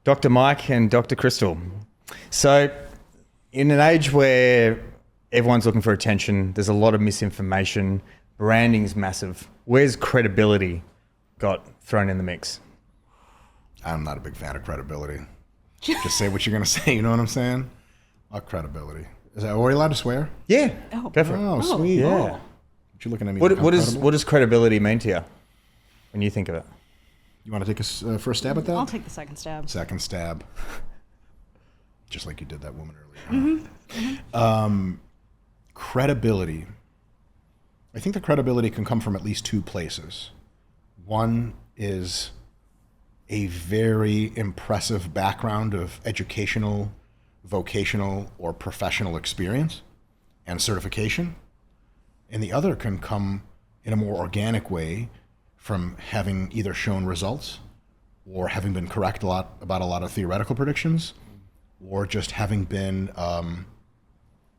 Dr. Mike and Dr. Christle. So in an age where everyone's looking for attention, there's a lot of misinformation, branding is massive. Where's credibility got thrown in the mix? I'm not a big fan of credibility. Just say what you're going to say, you know what I'm saying? Credibility. Are we allowed to swear? Yeah, go for it. Oh, sweet. Yeah. What you looking at me? What does credibility mean to you when you think of it? You want to take a first stab at that? I'll take the second stab. Second stab. Just like you did that woman earlier. Mm-hmm. Credibility. I think the credibility can come from at least two places. One is a very impressive background of educational, vocational, or professional experience and certification. And the other can come in a more organic way from having either shown results or having been correct about a lot of theoretical predictions, or just having been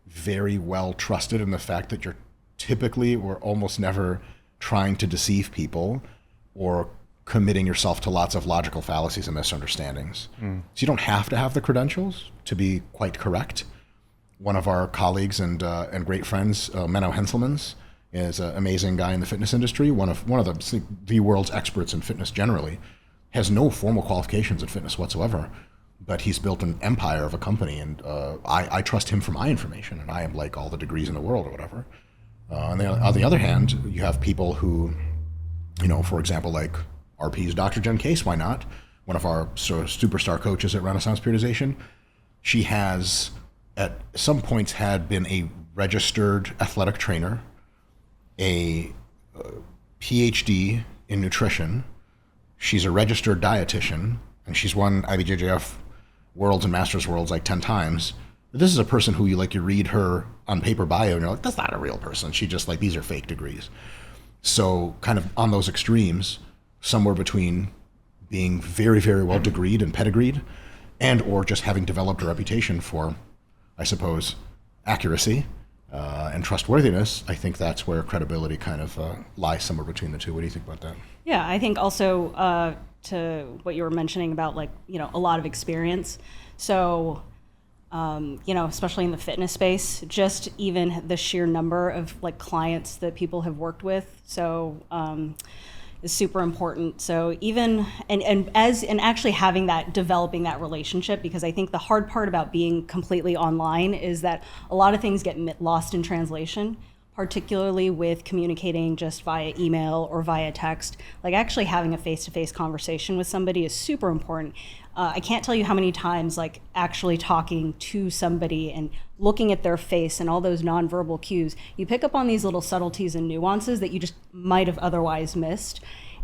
very well trusted in the fact that you're typically or almost never trying to deceive people or committing yourself to lots of logical fallacies and misunderstandings. So you don't have to have the credentials to be quite correct. One of our colleagues and great friends, Menno Henselmans, is an amazing guy in the fitness industry, one of the world's experts in fitness generally, has no formal qualifications in fitness whatsoever, but he's built an empire of a company, and I trust him for my information, and I am like all the degrees in the world or whatever. On the other hand, you have people who, for example, like RP's Dr. Jen Case, why not? One of our sort of superstar coaches at Renaissance Periodization. She has, at some points, had been a registered athletic trainer, a PhD in nutrition. She's a registered dietitian, and she's won IBJJF Worlds and Masters Worlds like 10 times. But this is a person who you read her on paper bio, and you're like, that's not a real person. She just these are fake degrees. So kind of on those extremes, somewhere between being very, very well degreed and pedigreed, and or just having developed a reputation for, I suppose, accuracy and trustworthiness, I think that's where credibility kind of lies somewhere between the two. What do you think about that? Yeah, I think also to what you were mentioning about a lot of experience. So, especially in the fitness space, just even the sheer number of clients that people have worked with. So, is super important. So even and actually having developing that relationship, because I think the hard part about being completely online is that a lot of things get lost in translation, particularly with communicating just via email or via text. Actually having a face-to-face conversation with somebody is super important. I can't tell you how many times actually talking to somebody and looking at their face and all those nonverbal cues, you pick up on these little subtleties and nuances that you just might have otherwise missed.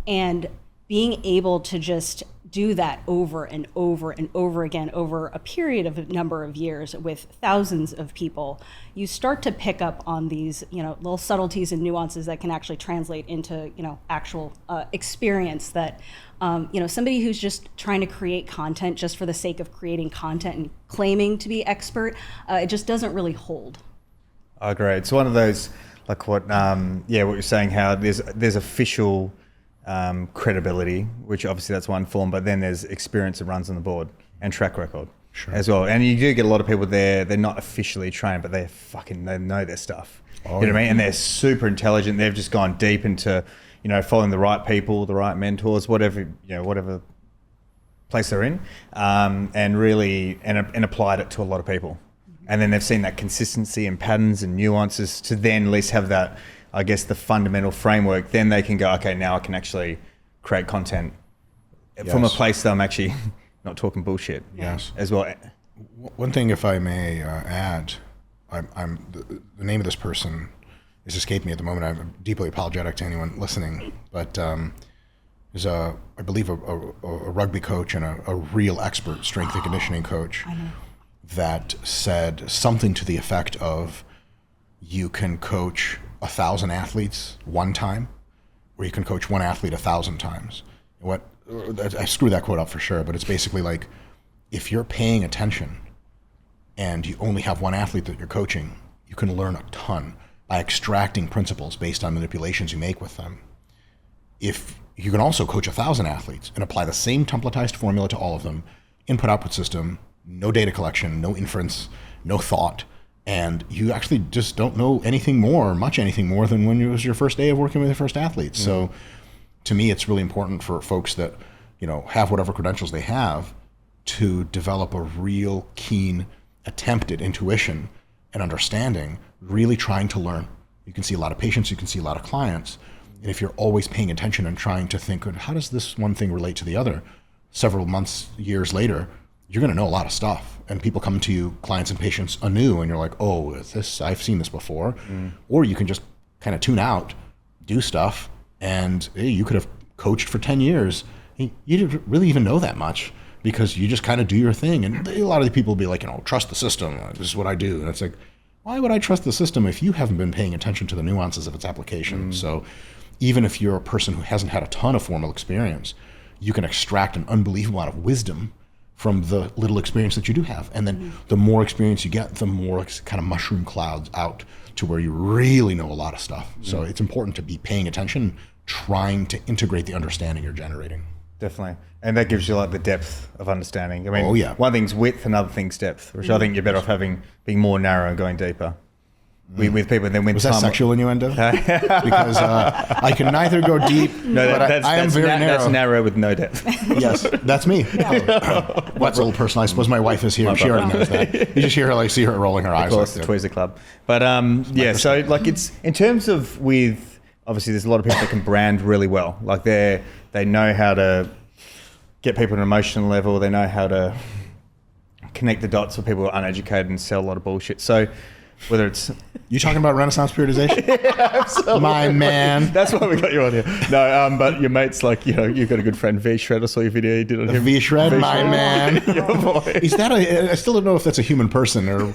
And being able to just do that over and over and over again over a period of a number of years with thousands of people, you start to pick up on these, little subtleties and nuances that can actually translate into, actual experience that, somebody who's just trying to create content just for the sake of creating content and claiming to be expert, it just doesn't really hold. I agree. It's one of those, what you're saying, how there's official credibility, which obviously that's one form, but then there's experience that runs on the board and track record as well. And you do get a lot of people there, they're not officially trained, but they know their stuff. You know what I mean? And they're super intelligent. They've just gone deep into, following the right people, the right mentors, whatever place they're in, and really, and applied it to a lot of people. And then they've seen that consistency and patterns and nuances to then at least have that, I guess, the fundamental framework. Then they can go, okay, now I can actually create content from a place that I'm actually not talking bullshit. Yes. As well. One thing, if I may add, I'm the name of this person has escaped me at the moment. I'm deeply apologetic to anyone listening, but is I believe a rugby coach and a real expert strength and conditioning coach that said something to the effect of, you can coach 1,000 athletes one time, or you can coach one athlete 1,000 times. I screwed that quote up for sure, but it's basically if you're paying attention and you only have one athlete that you're coaching, you can learn a ton by extracting principles based on manipulations you make with them. If you can also coach 1,000 athletes and apply the same templatized formula to all of them, input-output system, no data collection, no inference, no thought, and you actually just don't know anything more, much anything more than when it was your first day of working with your first athletes. So to me, it's really important for folks that, have whatever credentials they have to develop a real keen attempt at intuition and understanding, really trying to learn. You can see a lot of patients, you can see a lot of clients. And if you're always paying attention and trying to think, how does this one thing relate to the other? Several months, years later, you're going to know a lot of stuff. And people come to you, clients and patients, anew, and you're like, oh, I've seen this before. Or you can just kind of tune out, do stuff, and hey, you could have coached for 10 years. You didn't really even know that much because you just kind of do your thing. And a lot of the people will be like, trust the system. This is what I do. And it's like, why would I trust the system if you haven't been paying attention to the nuances of its application? So even if you're a person who hasn't had a ton of formal experience, you can extract an unbelievable amount of wisdom from the little experience that you do have. And then the more experience you get, the more kind of mushroom clouds out to where you really know a lot of stuff. So it's important to be paying attention, trying to integrate the understanding you're generating. Definitely. And that gives you like the depth of understanding. I mean, Oh, yeah. one thing's width, another thing's depth, which I think you're better off being more narrow and going deeper with people. And then when Was that sexual innuendo? Because I can neither go deep, but I am very narrow. That's narrow with no depth. Yes, that's me. What's a little personal? I suppose my wife is here. She already knows that. You just hear her, see her rolling her eyes. Of course, the Tweezer Club. But so like it's in terms of with obviously there's a lot of people that can brand really well. Like they know how to get people at an emotional level. They know how to connect the dots for people who are uneducated and sell a lot of bullshit. So whether it's you talking about Renaissance Periodization? Yeah, absolutely. My man. That's why we got you on here. No, but your mate's like, you've got a good friend, V-Shred. I saw your video you did on him. V-Shred, my man. Your boy. Is that I still don't know if that's a human person or...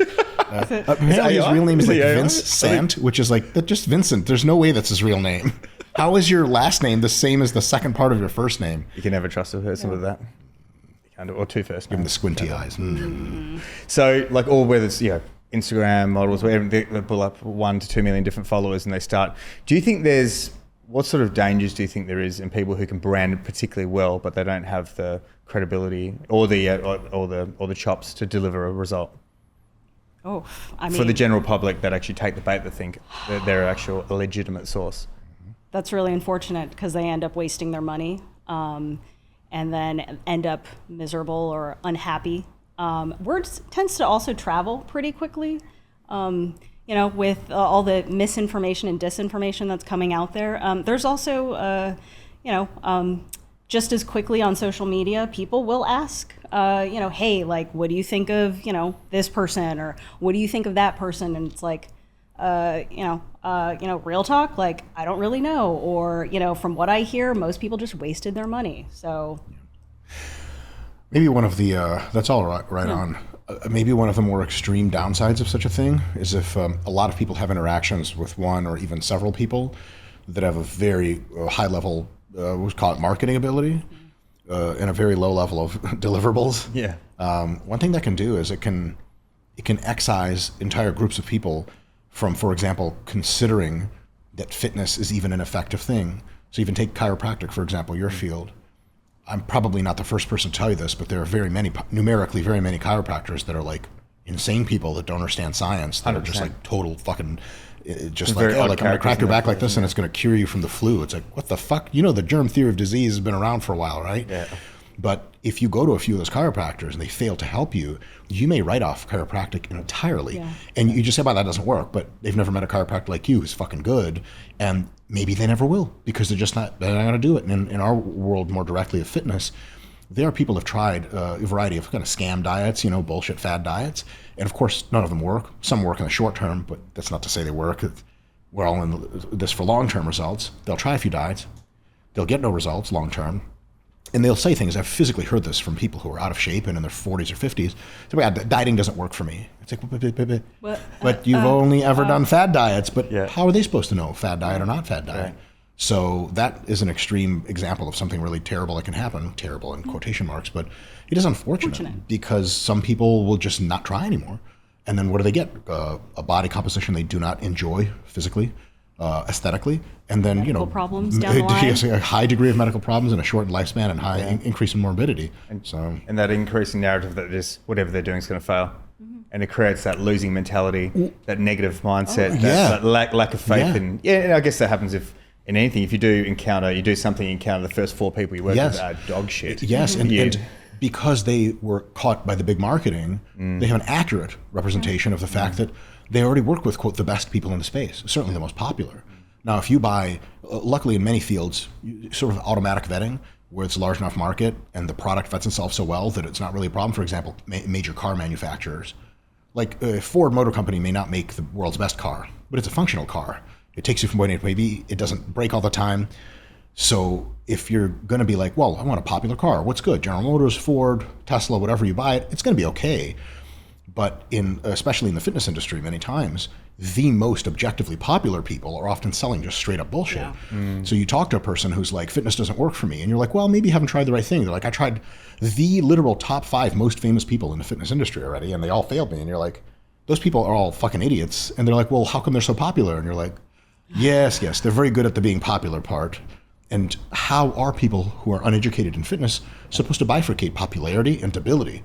apparently his real name is like Vince Sant, which is like just Vincent. There's no way that's his real name. How is your last name the same as the second part of your first name? You can never trust a person with that. Or two first names. Give him the squinty eyes. So like all whether it's Instagram models, whatever, they pull up 1 to 2 million different followers and they start. Do you think what sort of dangers do you think there is in people who can brand particularly well, but they don't have the credibility or the chops to deliver a result? Oh, I mean, for the general public that actually take the bait that think that they're a legitimate source. That's really unfortunate because they end up wasting their money and then end up miserable or unhappy. Word tends to also travel pretty quickly, with all the misinformation and disinformation that's coming out there. There's also, just as quickly on social media, people will ask, hey, like, what do you think of, this person, or what do you think of that person? And it's like, real talk, like, I don't really know, or, from what I hear, most people just wasted their money. So maybe one of the, that's all right on. Maybe one of the more extreme downsides of such a thing is if a lot of people have interactions with one or even several people that have a very high level, we call it marketing ability, and a very low level of deliverables. Yeah. One thing that can do is it can excise entire groups of people from, for example, considering that fitness is even an effective thing. So even take chiropractic, for example, your field. I'm probably not the first person to tell you this, but there are numerically very many chiropractors that are like insane people that don't understand science, that 100%. Are just like total fucking, just like, I'm gonna crack your back like this and it's gonna cure you from the flu. It's like, what the fuck? The germ theory of disease has been around for a while, right? Yeah. But if you go to a few of those chiropractors and they fail to help you, you may write off chiropractic entirely. Yeah. And you just say, well, that doesn't work, but they've never met a chiropractor like you who's fucking good. And maybe they never will because they're not going to do it. And in our world, more directly of fitness, there are people who have tried a variety of kind of scam diets, bullshit fad diets. And of course, none of them work. Some work in the short term, but that's not to say they work. We're all in this for long-term results. They'll try a few diets. They'll get no results long-term. And they'll say things, I've physically heard this from people who are out of shape and in their 40s or 50s. So, dieting doesn't work for me. It's like, but you've only ever done fad diets, but how are they supposed to know fad diet or not fad diet? Right. So that is an extreme example of something really terrible that can happen, terrible in quotation marks, but it is unfortunate because some people will just not try anymore. And then what do they get? A body composition they do not enjoy physically, aesthetically, and then medical problems down the line. Yes, a high degree of medical problems and a shortened lifespan and high increase in morbidity. And that increasing narrative that just whatever they're doing is going to fail. And it creates that losing mentality, that negative mindset, that lack of faith. And I guess that happens in anything. If you do something, you encounter the first 4 people you work with are dog shit. Yes, and because they were caught by the big marketing, they have an accurate representation of the fact that they already work with, quote, the best people in the space, certainly the most popular. Now, if you buy, luckily in many fields, sort of automatic vetting, where it's a large enough market and the product vets itself so well that it's not really a problem. For example, major car manufacturers. Like Ford Motor Company may not make the world's best car, but it's a functional car. It takes you from point A to point B. It doesn't break all the time. So if you're going to be like, well, I want a popular car. What's good? General Motors, Ford, Tesla, whatever you buy it, it's going to be okay. But especially in the fitness industry, many times, the most objectively popular people are often selling just straight up bullshit. Yeah. So you talk to a person who's like, fitness doesn't work for me. And you're like, well, maybe you haven't tried the right thing. They're like, I tried the literal top 5 most famous people in the fitness industry already, and they all failed me. And you're like, those people are all fucking idiots. And they're like, well, how come they're so popular? And you're like, yes, they're very good at the being popular part. And how are people who are uneducated in fitness supposed to bifurcate popularity and ability?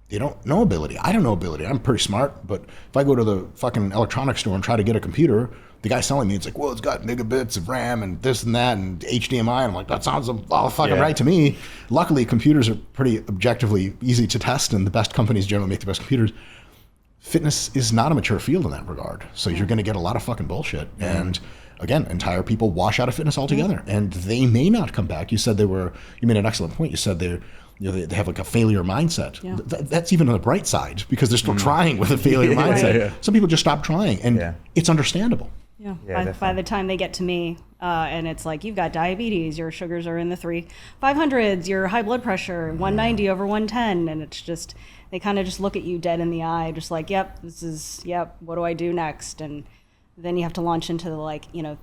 They don't know ability. I don't know ability. I'm pretty smart, but if I go to the fucking electronics store and try to get a computer, the guy selling me, it's like, well, it's got megabits of RAM and this and that and HDMI. And I'm like, that sounds all fucking right to me. Luckily, computers are pretty objectively easy to test, and the best companies generally make the best computers. Fitness is not a mature field in that regard. So you're going to get a lot of fucking bullshit. And again, entire people wash out of fitness altogether, and they may not come back. You made an excellent point. You said they have like a failure mindset. Yeah. That's even on the bright side, because they're still trying with a failure mindset. Some people just stop trying, and it's understandable. By the time they get to me, and it's like, you've got diabetes, your sugars are in the 500s, your high blood pressure, 190 over 110, and it's just, they kind of just look at you dead in the eye, just like, what do I do next? And then you have to launch into the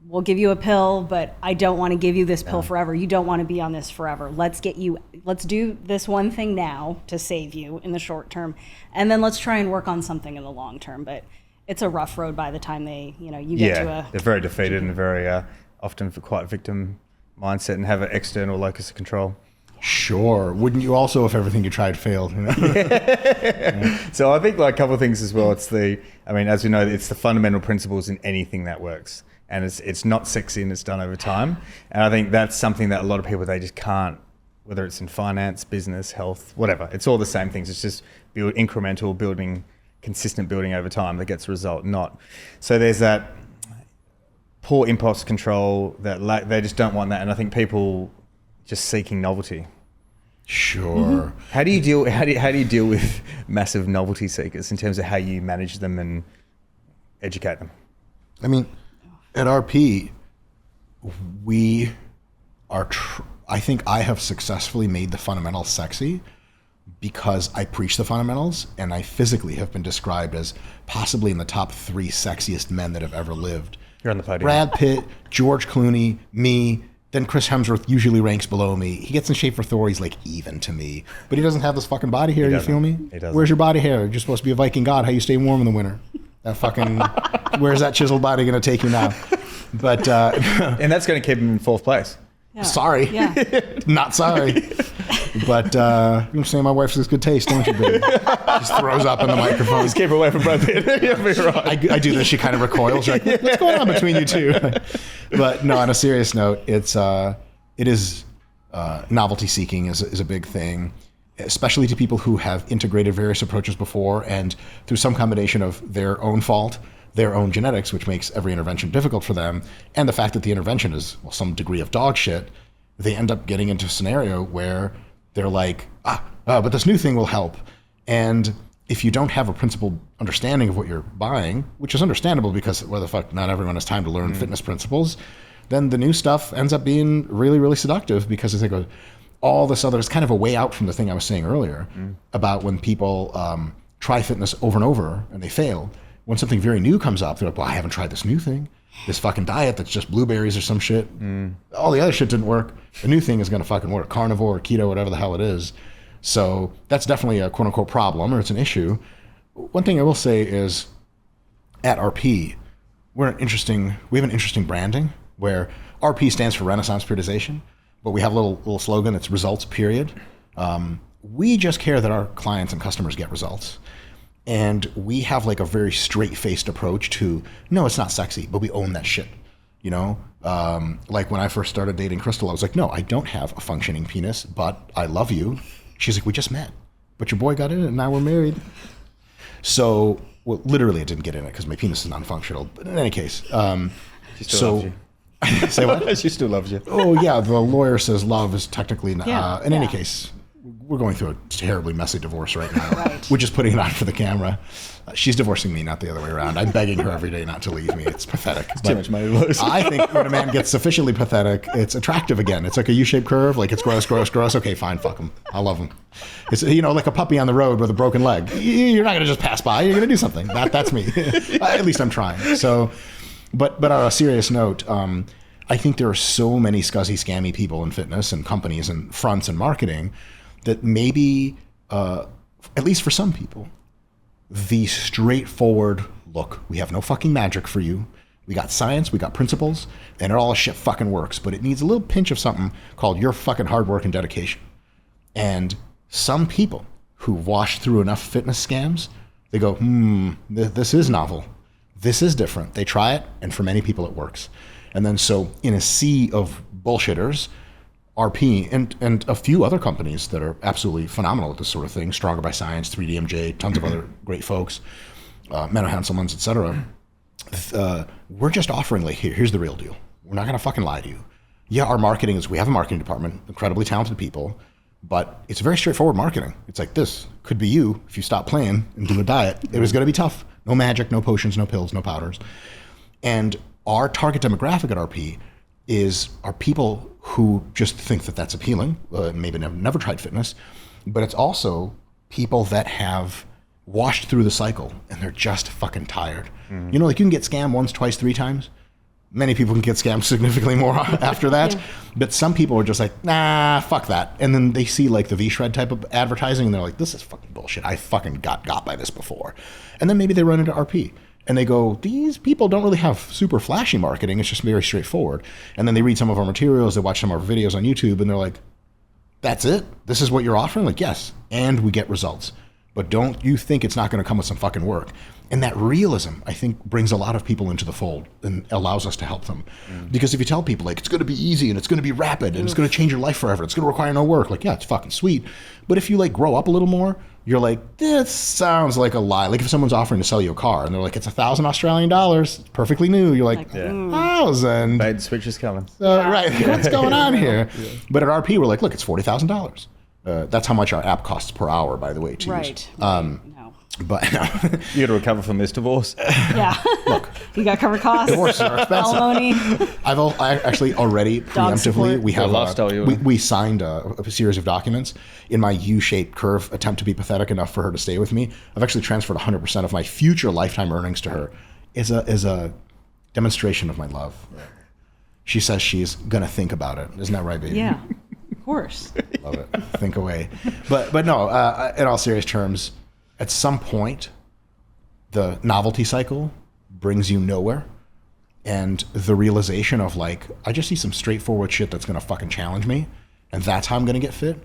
we'll give you a pill, but I don't want to give you this pill forever. You don't want to be on this forever. Let's do this one thing now to save you in the short term, and then let's try and work on something in the long term. But it's a rough road by the time you get to a... They're very defeated and very often for quite victim mindset and have an external locus of control. Sure. Wouldn't you also if everything you tried failed? So I think a couple of things as well. As we know, it's the fundamental principles in anything that works. And it's not sexy and it's done over time. And I think that's something that a lot of people, they just can't, whether it's in finance, business, health, whatever. It's all the same things. It's just incremental building, consistent building over time that gets a result. So there's that poor impulse control, they just don't want that. And I think people just seeking novelty. Sure. How do you deal with massive novelty seekers in terms of how you manage them and educate them? At RP, we are, I think I have successfully made the fundamentals sexy because I preach the fundamentals, and I physically have been described as possibly in the top 3 sexiest men that have ever lived. You're on the podium. Brad Pitt, George Clooney, me, then Chris Hemsworth usually ranks below me. He gets in shape for Thor, he's like even to me. But he doesn't have this fucking body hair, you feel me? He doesn't. Where's your body hair? You're supposed to be a Viking god. How you stay warm in the winter? That fucking, where's that chiseled body going to take you now? But and that's going to keep him in 4th place. Yeah. Sorry. Yeah. Not sorry. But you're saying my wife has good taste, don't you, baby? Just throws up in the microphone. Just keep her away from Brad Pitt. I do this. She kind of recoils. She's like, what's going on between you two? But no, on a serious note, it is novelty seeking is a big thing, especially to people who have integrated various approaches before, and through some combination of their own fault, their own genetics, which makes every intervention difficult for them, and the fact that the intervention is some degree of dog shit, they end up getting into a scenario where they're like, but this new thing will help. And if you don't have a principled understanding of what you're buying, which is understandable because where the fuck not everyone has time to learn fitness principles, then the new stuff ends up being really, really seductive because they go, all this other, it's kind of a way out from the thing I was saying earlier about when people try fitness over and over and they fail. When something very new comes up, they're like, well, I haven't tried this new thing. This fucking diet that's just blueberries or some shit. All the other shit didn't work. The new thing is going to fucking work. Carnivore, keto, whatever the hell it is. So that's definitely a quote unquote problem, or it's an issue. One thing I will say is at RP, we have an interesting branding where RP stands for Renaissance Periodization, but we have a little slogan. It's results, period. We just care that our clients and customers get results. And we have like a very straight-faced approach to, no, it's not sexy, but we own that shit. You know, like when I first started dating Christle, I was like, no, I don't have a functioning penis, but I love you. She's like, we just met, but your boy got in it and now we're married. So, well, literally it didn't get in it because my penis is non-functional. But in any case, She still loves you. Say what? She still loves you. Oh yeah, the lawyer says love is technically not. Yeah, In any case, we're going through a terribly messy divorce right now. Right. We're just putting it on for the camera. She's divorcing me, not the other way around. I'm begging her every day not to leave me. It's pathetic. It's too much money to lose. I think when a man gets sufficiently pathetic, it's attractive again. It's like a U-shaped curve. Like it's gross, gross, gross. Okay, fine, fuck him. I love him. It's, you know, like a puppy on the road with a broken leg. You're not going to just pass by. You're going to do something. That's me. At least I'm trying. So, but on a serious note, I think there are so many scuzzy, scammy people in fitness and companies and fronts and marketing that maybe, at least for some people, the straightforward, look, we have no fucking magic for you. We got science, we got principles, and it all shit fucking works. But it needs a little pinch of something called your fucking hard work and dedication. And some people who wash through enough fitness scams, they go, this is novel. This is different. They try it, and for many people it works. And then so in a sea of bullshitters, RP and a few other companies that are absolutely phenomenal at this sort of thing, Stronger by Science, 3DMJ, tons of other great folks, Menno Hanselmans, et cetera. We're just offering like, here's the real deal. We're not going to fucking lie to you. Yeah, our marketing is, we have a marketing department, incredibly talented people, but it's very straightforward marketing. It's like, this could be you if you stop playing and do a diet. It was going to be tough. No magic, no potions, no pills, no powders. And our target demographic at RP are people who just think that that's appealing, maybe never tried fitness, but it's also people that have washed through the cycle and they're just fucking tired. You know, like you can get scammed once, twice, 3 times. Many people can get scammed significantly more after that. But some people are just like, nah, fuck that. And then they see like the V-Shred type of advertising and they're like, this is fucking bullshit. I fucking got by this before. And then maybe they run into RP. And they go, these people don't really have super flashy marketing. It's just very straightforward. And then they read some of our materials, they watch some of our videos on YouTube, and they're like, that's it? This is what you're offering? Like, yes. And we get results. But don't you think it's not going to come with some fucking work? And that realism, I think, brings a lot of people into the fold and allows us to help them. Because if you tell people, like, it's going to be easy and it's going to be rapid and it's going to change your life forever, it's going to require no work, like, yeah, it's fucking sweet. But if you, like, grow up a little more, you're like, this sounds like a lie. Like if someone's offering to sell you a car and they're like, it's $1,000 Australian dollars, it's perfectly new. You're like, 1,000. Bait and switch is coming. Right, what's going on here? But at RP, we're like, look, it's $40,000. That's how much our app costs per hour, by the way, to use. No. But no. You got to recover from this divorce. Yeah. Look, You got cover costs. divorces are expensive. Alimony. I actually already preemptively, support. we have lifestyle you we signed a series of documents in my U-shaped curve attempt to be pathetic enough for her to stay with me. I've actually transferred 100% of my future lifetime earnings to her as a demonstration of my love. She says she's gonna think about it. Isn't that right, baby? Yeah, of course. Love it. Think away. But no, in all serious terms, at some point, the novelty cycle brings you nowhere. And the realization of like, I just see some straightforward shit that's going to fucking challenge me. And that's how I'm going to get fit.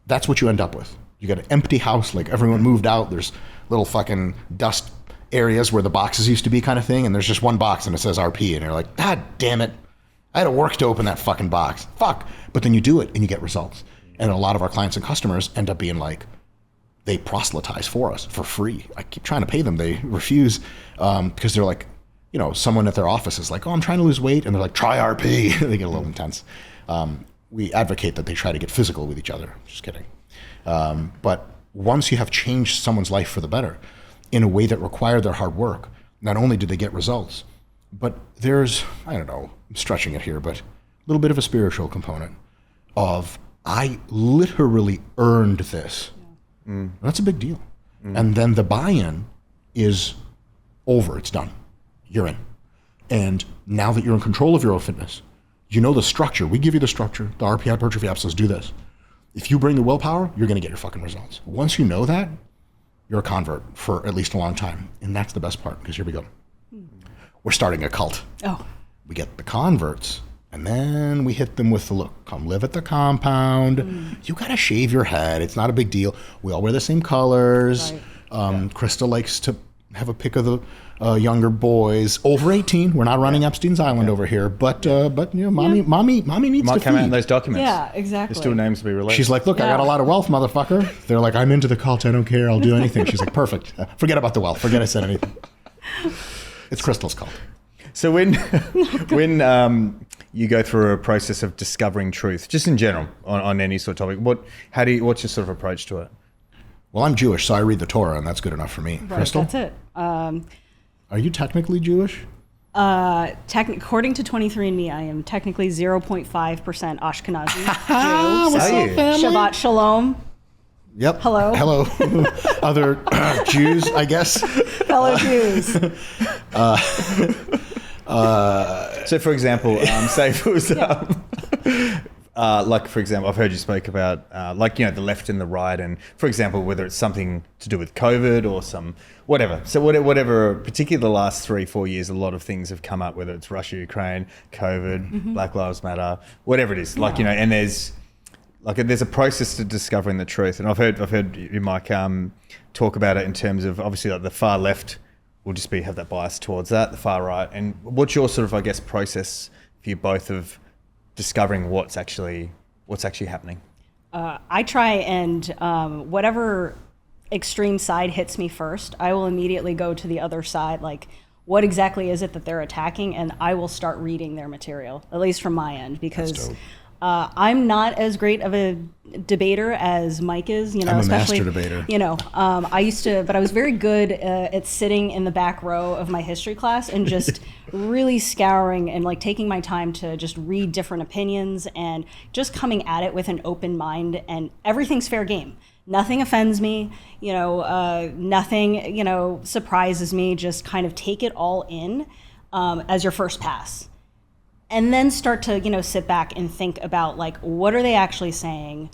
That's what you end up with. You got an empty house, like everyone moved out. There's little fucking dust areas where the boxes used to be kind of thing. And there's just one box and it says RP. And you're like, God damn it. I had to work to open that fucking box. Fuck. But then you do it and you get results. And a lot of our clients and customers end up being like, they proselytize for us for free. I keep trying to pay them. They refuse because they're like, you know, someone at their office is like, oh, I'm trying to lose weight. And they're like, try RP. They get a little intense. We advocate that they try to get physical with each other. Just kidding. But once you have changed someone's life for the better in a way that required their hard work, not only did they get results, but there's, I don't know, I'm stretching it here, but a little bit of a spiritual component of, I literally earned this. That's a big deal. And then the buy-in is over. It's done. You're in. And now that you're in control of your own fitness, you know the structure. We give you the structure. The RP hypertrophy app says do this. If you bring the willpower, you're going to get your fucking results. Once you know that, you're a convert for at least a long time. And that's the best part, because here we go. we're starting a cult. Oh. We get the converts, and then we hit them with the look. Come live at the compound. You got to shave your head. It's not a big deal. We all wear the same colors. Right. Christle likes to have a pick of the younger boys over 18. We're not running Epstein's Island over here, but mommy needs Might to come out in feed. those documents. Yeah, exactly. There's still names to be released. She's like, look, I got a lot of wealth, motherfucker. They're like, I'm into the cult. I don't care. I'll do anything. She's like, perfect. Forget about the wealth. Forget I said anything. It's Christle's cult. So when you go through a process of discovering truth, just in general on any sort of topic, what's your sort of approach to it? Well, I'm Jewish, so I read the Torah, and that's good enough for me. Right, Christle? that's it. Are you technically Jewish? According to 23andMe, I am technically 0.5% Ashkenazi Jew. What's So up, family? Shabbat Shalom, Yep. Hello. Other Jews, I guess. fellow Jews. So, for example, say if it was like, for example, I've heard you speak about the left and the right, and for example, whether it's something to do with COVID or some whatever. So whatever, particularly the last 3-4 years, a lot of things have come up, whether it's Russia, Ukraine, COVID, Black Lives Matter, whatever it is. Like, and there's a process to discovering the truth. And I've heard you, Mike, talk about it in terms of obviously like the far left will just have that bias towards that, the far right. And what's your sort of, I guess, process for you both of discovering what's actually happening? I try and whatever extreme side hits me first, I will immediately go to the other side. Like, what exactly is it that they're attacking? And I will start reading their material, at least from my end, because I'm not as great of a debater as Mike is. I'm a especially master debater. I used to, but I was very good at sitting in the back row of my history class and just really scouring and like taking my time to just read different opinions and just coming at it with an open mind. And everything's fair game. Nothing offends me. Nothing surprises me. Just kind of take it all in as your first pass. And then start to, sit back and think about, like, what are they actually saying?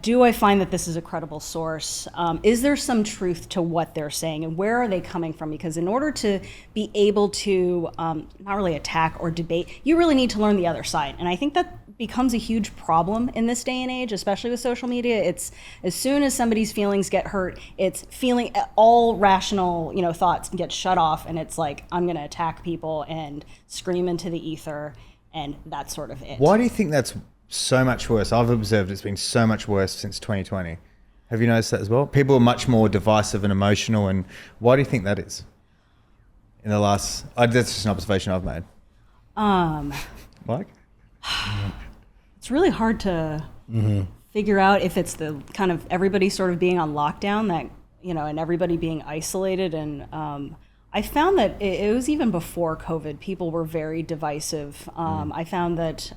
Do I find that this is a credible source? Is there some truth to what they're saying? And where are they coming from? Because in order to be able to not really attack or debate, you really need to learn the other side. And I think that becomes a huge problem in this day and age, especially with social media. It's as soon as somebody's feelings get hurt, it's feeling all rational, thoughts get shut off, and it's like, I'm going to attack people and scream into the ether, and that's sort of it. Why do you think that's so much worse? I've observed it's been so much worse since 2020. Have you noticed that as well? People are much more divisive and emotional, and why do you think that is? In the last, that's just an observation I've made. Mike? It's really hard to figure out if it's the kind of everybody sort of being on lockdown that, and everybody being isolated. And I found that it was even before COVID, people were very divisive. I found that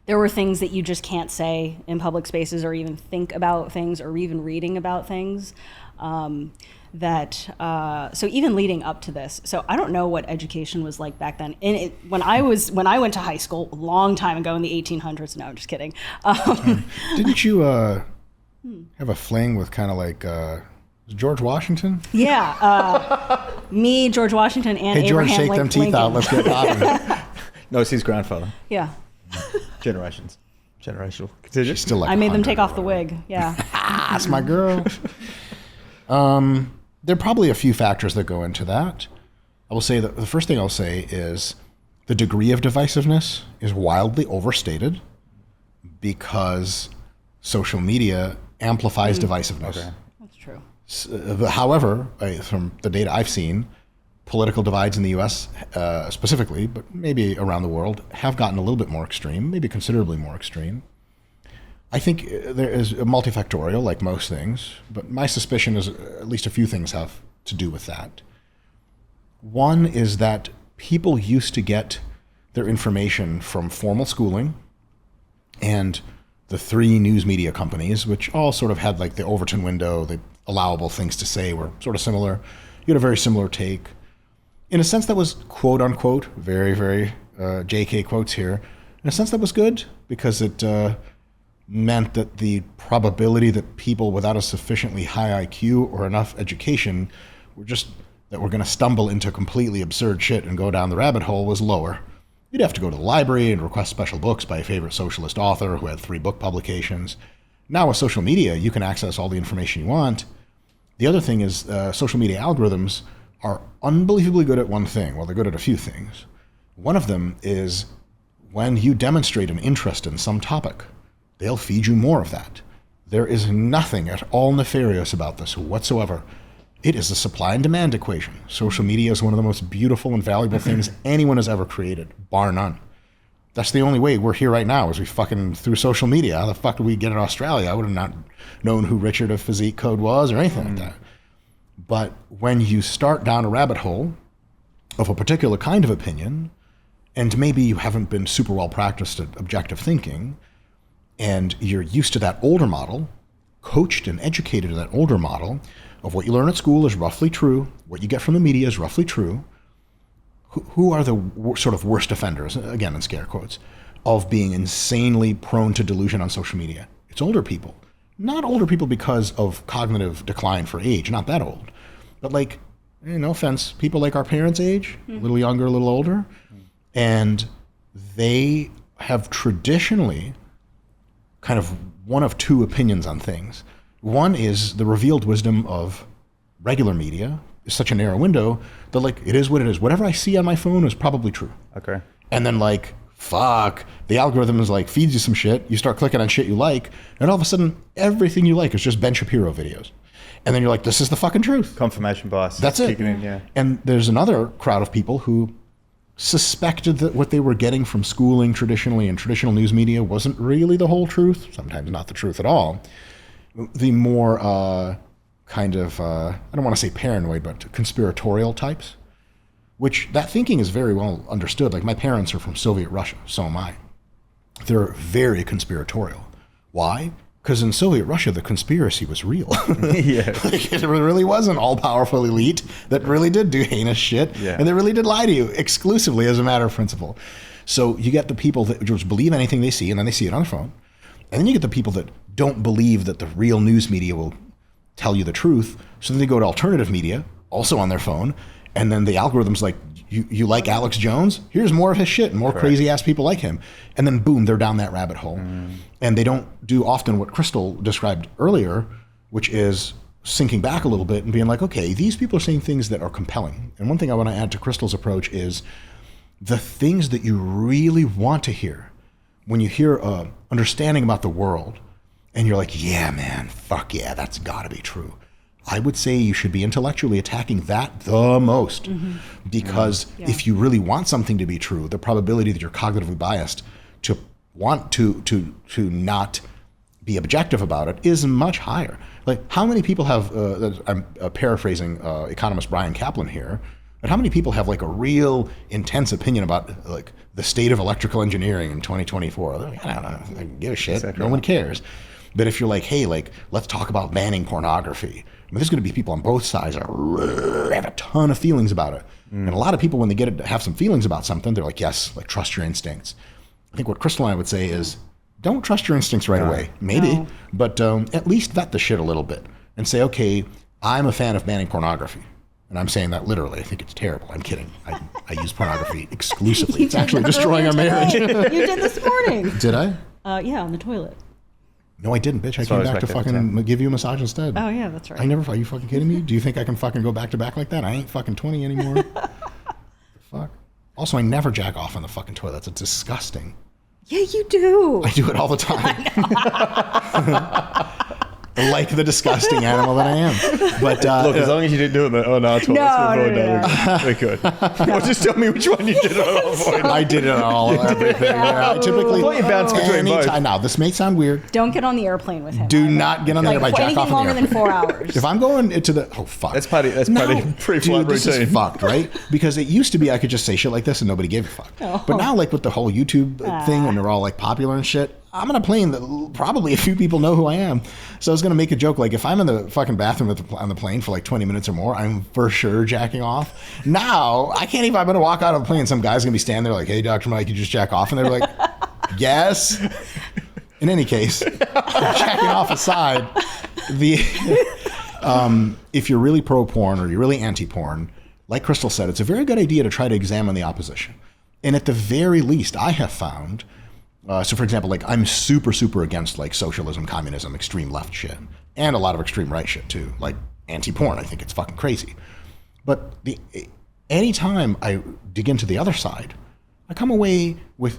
there were things that you just can't say in public spaces or even think about things or even reading about things. So even leading up to this, so I don't know what education was like back then. And when I went to high school a long time ago in the 1800s. No, I'm just kidding. Didn't you have a fling with kind of like George Washington? Yeah, me, George Washington, and Hey George, Abraham shake them teeth Lincoln. out. Let's get popping. No, it's his grandfather. Yeah, Generational. She's still like I made them 100 take off or the whatever. wig. Yeah, That's my girl. There are probably a few factors that go into that. I will say that the first thing I'll say is the degree of divisiveness is wildly overstated because social media amplifies divisiveness. Okay. that's true. However, from the data I've seen, political divides in the U.S. Specifically, but maybe around the world, have gotten a little bit more extreme, maybe considerably more extreme. I think there is multifactorial, like most things, but my suspicion is at least a few things have to do with that. One is that people used to get their information from formal schooling and the 3 news media companies, which all sort of had like the Overton window, the allowable things to say were sort of similar. You had a very similar take. In a sense that was quote unquote, very, very JK quotes here, in a sense that was good because it meant that the probability that people without a sufficiently high IQ or enough education were just that were going to stumble into completely absurd shit and go down the rabbit hole was lower. You'd have to go to the library and request special books by a favorite socialist author who had 3 book publications. Now with social media, you can access all the information you want. The other thing is social media algorithms are unbelievably good at one thing. Well, they're good at a few things. One of them is when you demonstrate an interest in some topic, they'll feed you more of that. There is nothing at all nefarious about this whatsoever. It is a supply and demand equation. Social media is one of the most beautiful and valuable things anyone has ever created, bar none. That's the only way we're here right now, is we fucking through social media. How the fuck did we get in Australia? I would have not known who Richard of Physique Code was or anything like that. But when you start down a rabbit hole of a particular kind of opinion, and maybe you haven't been super well practiced at objective thinking, and you're used to that older model, coached and educated in that older model of what you learn at school is roughly true, what you get from the media is roughly true, who are the sort of worst offenders, again in scare quotes, of being insanely prone to delusion on social media? It's older people. Not older people because of cognitive decline for age, not that old, but like, no offense, people like our parents' age, a little younger, a little older, and they have traditionally kind of one of 2 opinions on things. One is the revealed wisdom of regular media is such a narrow window that like, it is what it is. Whatever I see on my phone is probably true. Okay. And then like, fuck, the algorithm is like, feeds you some shit, you start clicking on shit you like, and all of a sudden, everything you like is just Ben Shapiro videos. And then you're like, this is the fucking truth. Confirmation bias. That's it. Kicking in, yeah. And there's another crowd of people who suspected that what they were getting from schooling traditionally and traditional news media wasn't really the whole truth, sometimes not the truth at all. The more kind of, I don't want to say paranoid, but conspiratorial types, which that thinking is very well understood. Like my parents are from Soviet Russia, so am I. They're very conspiratorial. Why? Because in Soviet Russia, the conspiracy was real. Yeah. Like, it really was an all-powerful elite that really did do heinous shit, and they really did lie to you exclusively as a matter of principle. So you get the people that just believe anything they see, and then they see it on their phone. And then you get the people that don't believe that the real news media will tell you the truth, so then they go to alternative media, also on their phone, and then the algorithm's like, you like Alex Jones? Here's more of his shit and more crazy ass people like him. And then boom, they're down that rabbit hole. And they don't do often what Christle described earlier, which is sinking back a little bit and being like, okay, these people are saying things that are compelling. And one thing I want to add to Christle's approach is the things that you really want to hear. When you hear understanding about the world and you're like, yeah, man, fuck yeah, that's gotta be true. I would say you should be intellectually attacking that the most, because if you really want something to be true, the probability that you're cognitively biased to want to not be objective about it is much higher. Like, how many people have, I'm paraphrasing economist Brian Kaplan here, but how many people have like a real intense opinion about like the state of electrical engineering in 2024? Like, I don't know, I don't give a shit, exactly. No one cares. But if you're like, hey, like, let's talk about banning pornography, I mean, there's going to be people on both sides that have a ton of feelings about it. And a lot of people, when they get it, have some feelings about something, they're like, yes, like, trust your instincts. I think what Christle and I would say is, don't trust your instincts right away. Maybe, but at least vet the shit a little bit and say, okay, I'm a fan of banning pornography. And I'm saying that literally. I think it's terrible. I'm kidding. I use pornography exclusively. It's actually destroying our marriage. You did this morning. Did I? Yeah, on the toilet. No, I didn't, bitch. I came back to fucking give you a massage instead. Oh, yeah, that's right. Are you fucking kidding me? Do you think I can fucking go back to back like that? I ain't fucking 20 anymore. Fuck. Also, I never jack off on the fucking toilet. It's disgusting. Yeah, you do. I do it all the time. Like the disgusting animal that I am. But look, as long as you didn't do it, toilets we're good. Well, just tell me which one you did on all. I did it on all everything. Yeah, I typically. I thought you bounced between both. Now, this may sound weird. Don't get on the airplane with him. Do not get on the airplane. Jack off on the airplane. Anything longer than 4 hours. If I'm going into the fuck. That's part of pre-flight routine. This is fucked, right? Because it used to be I could just say shit like this and nobody gave a fuck. Oh. But now, like with the whole YouTube thing, when they're all like popular and shit, I'm on a plane that probably a few people know who I am. So I was going to make a joke like, if I'm in the fucking bathroom on the plane for like 20 minutes or more, I'm for sure jacking off. Now, I can't even, I'm going to walk out of the plane, some guy's going to be standing there like, hey, Dr. Mike, you just jack off? And they're like, yes. In any case, jacking off aside, if you're really pro-porn or you're really anti-porn, like Christle said, it's a very good idea to try to examine the opposition. And at the very least, I have found, so for example, like I'm super, super against like socialism, communism, extreme left shit, and a lot of extreme right shit too, like anti-porn. I think it's fucking crazy. But anytime I dig into the other side, I come away with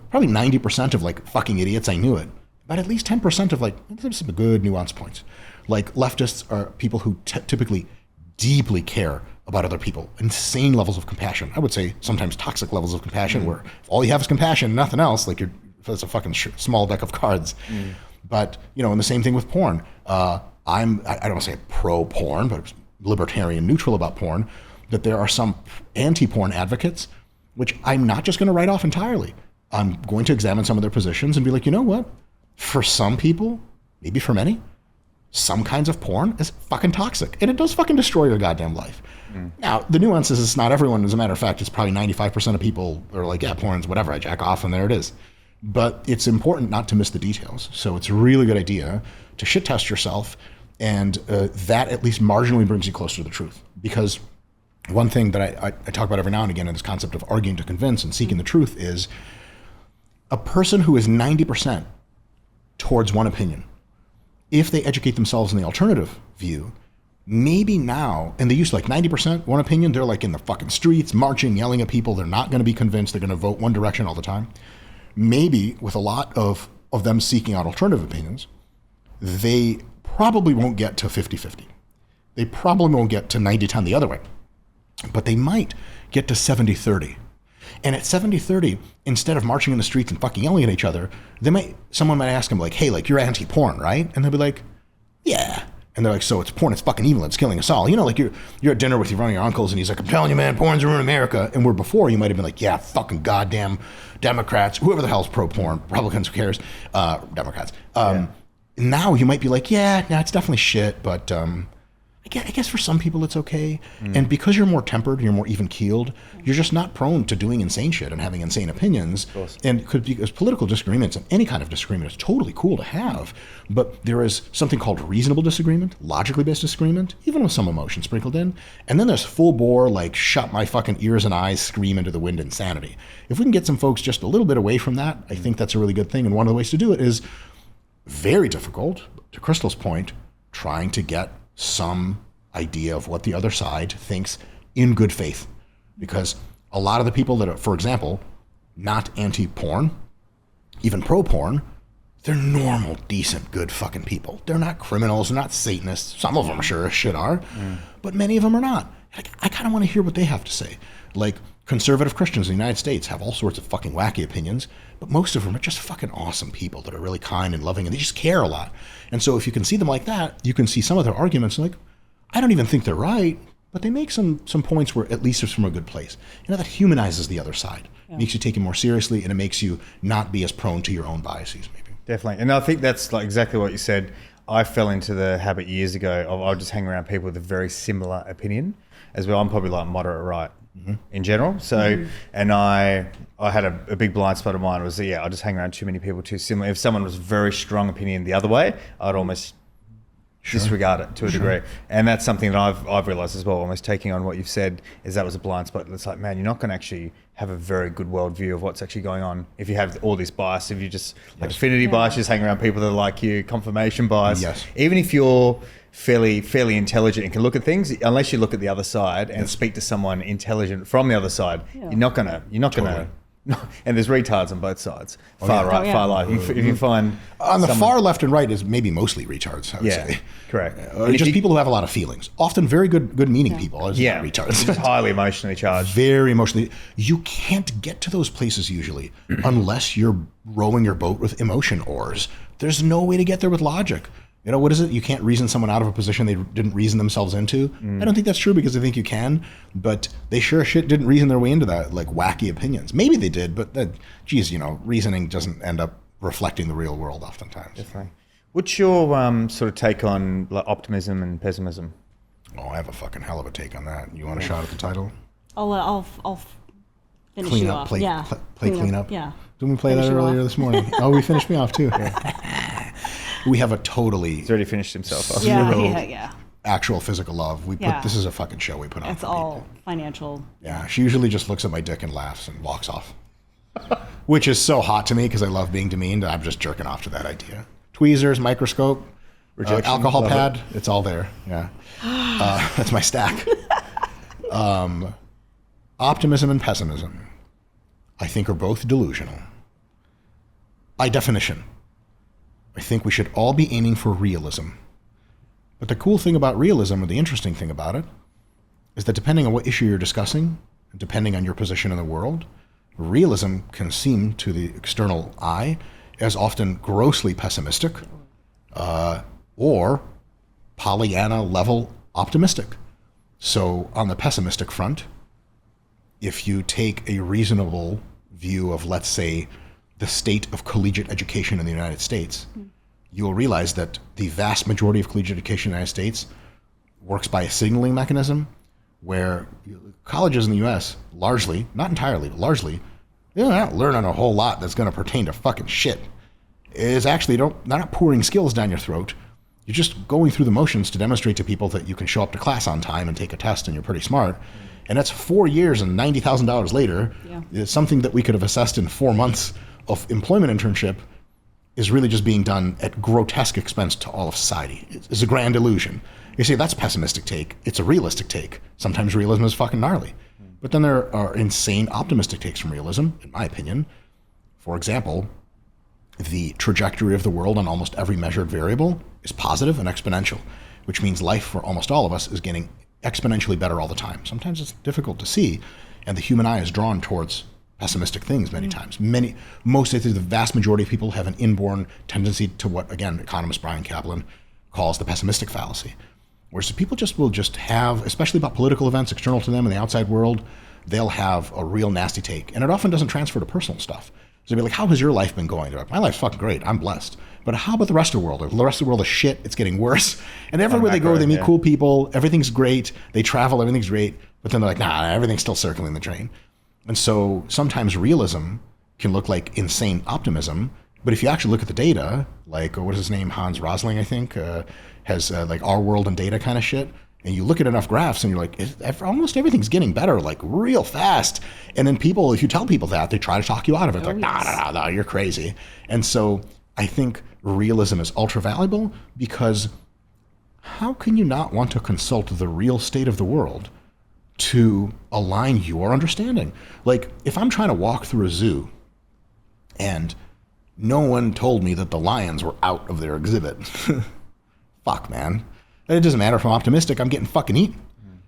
probably 90% of like fucking idiots, I knew it, but at least 10% of like, there's some good nuance points. Like leftists are people who typically deeply care about other people, insane levels of compassion. I would say sometimes toxic levels of compassion where if all you have is compassion, nothing else, like it's a fucking small deck of cards. But, and the same thing with porn. I don't want to say pro-porn, but libertarian neutral about porn, that there are some anti-porn advocates, which I'm not just going to write off entirely. I'm going to examine some of their positions and be like, you know what? For some people, maybe for many, some kinds of porn is fucking toxic. And it does fucking destroy your goddamn life. Now, the nuance is it's not everyone. As a matter of fact, it's probably 95% of people are like, yeah, porn's whatever, I jack off and there it is. But it's important not to miss the details. So it's a really good idea to shit test yourself. And that at least marginally brings you closer to the truth. Because one thing that I talk about every now and again in this concept of arguing to convince and seeking the truth is a person who is 90% towards one opinion, if they educate themselves in the alternative view, maybe now, and they use like 90% one opinion, they're like in the fucking streets, marching, yelling at people, they're not going to be convinced, they're going to vote one direction all the time. Maybe with a lot of them seeking out alternative opinions, they probably won't get to 50-50. They probably won't get to 90-10 the other way, but they might get to 70-30. And at 70-30, instead of marching in the streets and fucking yelling at each other, someone might ask them like, hey, like you're anti-porn, right? And they'll be like, yeah. And they're like, so it's porn, it's fucking evil, it's killing us all. Like you're at dinner with one of your uncles and he's like, I'm telling you, man, porn's ruining America. And where before you might have been like, yeah, fucking goddamn Democrats, whoever the hell's pro-porn, Republicans, who cares, Democrats. Now you might be like, yeah, it's definitely shit, but I guess for some people it's okay. And because you're more tempered, you're more even-keeled, you're just not prone to doing insane shit and having insane opinions. And because political disagreements and any kind of disagreement is totally cool to have, but there is something called reasonable disagreement, logically based disagreement, even with some emotion sprinkled in. And then there's full-bore, like, shut my fucking ears and eyes, scream into the wind insanity. If we can get some folks just a little bit away from that, I think that's a really good thing. And one of the ways to do it is very difficult, to Christle's point, trying to get some idea of what the other side thinks in good faith. Because a lot of the people that are, for example, not anti-porn, even pro-porn, they're normal, decent, good fucking people. They're not criminals, they're not Satanists. Some of them sure as shit are, but many of them are not. I kind of want to hear what they have to say. Like, conservative Christians in the United States have all sorts of fucking wacky opinions, but most of them are just fucking awesome people that are really kind and loving, and they just care a lot. And so if you can see them like that, you can see some of their arguments like, I don't even think they're right, but they make some points where at least it's from a good place. That humanizes the other side. It makes you take it more seriously, and it makes you not be as prone to your own biases, maybe. Definitely. And I think that's like exactly what you said. I fell into the habit years ago of I'll just hang around people with a very similar opinion as well. I'm probably like moderate right in general. So, and I had a big blind spot of mine was, I just hang around too many people too similar. If someone was very strong opinion the other way, I'd almost disregard it to a degree. And that's something that I've realized as well, almost taking on what you've said, is that was a blind spot. It's like, man, you're not going to actually have a very good worldview of what's actually going on if you have all this bias. If you just like affinity bias, just hang around people that are like you, confirmation bias. Even if you're fairly intelligent and can look at things, unless you look at the other side and speak to someone intelligent from the other side, you're not gonna and there's retards on both sides, far right, far left. If you find on the far left and right is maybe mostly retards, I would say. Correct. Just people who have a lot of feelings, often very good meaning people. Retards. It's highly emotionally charged. Very emotionally. You can't get to those places usually unless you're rowing your boat with emotion oars. There's no way to get there with logic. What is it? You can't reason someone out of a position they didn't reason themselves into. I don't think that's true because I think you can, but they sure as shit didn't reason their way into that, like wacky opinions. Maybe they did, but reasoning doesn't end up reflecting the real world oftentimes. Definitely. What's your sort of take on like optimism and pessimism? Oh, I have a fucking hell of a take on that. You want a shot at the title? I'll finish clean you up, off. Play clean up. Yeah. Didn't we play that earlier this morning? Oh, we finished me off too. We have a totally... He's already finished himself off. Yeah. actual physical love. This is a fucking show we put on. It's all financial. Yeah, she usually just looks at my dick and laughs and walks off. Which is so hot to me because I love being demeaned. I'm just jerking off to that idea. Tweezers, microscope, alcohol pad, it's all there. Yeah. That's my stack. Optimism and pessimism, I think, are both delusional. By definition, I think we should all be aiming for realism. But the cool thing about realism, or the interesting thing about it, is that depending on what issue you're discussing, and depending on your position in the world, realism can seem to the external eye as often grossly pessimistic or Pollyanna-level optimistic. So on the pessimistic front, if you take a reasonable view of, let's say, the state of collegiate education in the United States, you'll realize that the vast majority of collegiate education in the United States works by a signaling mechanism where colleges in the U.S. largely, not entirely, but largely, they're not learning a whole lot that's going to pertain to fucking shit. Is actually, they're not pouring skills down your throat. You're just going through the motions to demonstrate to people that you can show up to class on time and take a test and you're pretty smart. And that's 4 years and $90,000 later. Yeah. It's something that we could have assessed in 4 months of employment internship is really just being done at grotesque expense to all of society. It's a grand illusion. You say that's a pessimistic take. It's a realistic take. Sometimes realism is fucking gnarly. But then there are insane optimistic takes from realism, in my opinion. For example, the trajectory of the world on almost every measured variable is positive and exponential, which means life for almost all of us is getting exponentially better all the time. Sometimes it's difficult to see, and the human eye is drawn towards pessimistic things many times. The vast majority of people have an inborn tendency to what, again, economist Brian Kaplan calls the pessimistic fallacy. Whereas people will just have, especially about political events external to them in the outside world, they'll have a real nasty take. And it often doesn't transfer to personal stuff. So they'll be like, how has your life been going? They're like, my life's fucking great. I'm blessed. But how about the rest of the world? The rest of the world is shit. It's getting worse. And everywhere they go, they meet cool people. Everything's great. They travel. Everything's great. But then they're like, nah, everything's still circling the drain. And so sometimes realism can look like insane optimism. But if you actually look at the data, like, what is his name? Hans Rosling, I think, has like Our World and Data kind of shit. And you look at enough graphs and you're like, almost everything's getting better, like real fast. And then people, if you tell people that, they try to talk you out of it. They're like, no, you're crazy. And so I think realism is ultra valuable because how can you not want to consult the real state of the world to align your understanding? Like if I'm trying to walk through a zoo and no one told me that the lions were out of their exhibit, fuck, man. It doesn't matter if I'm optimistic, I'm getting fucking eaten.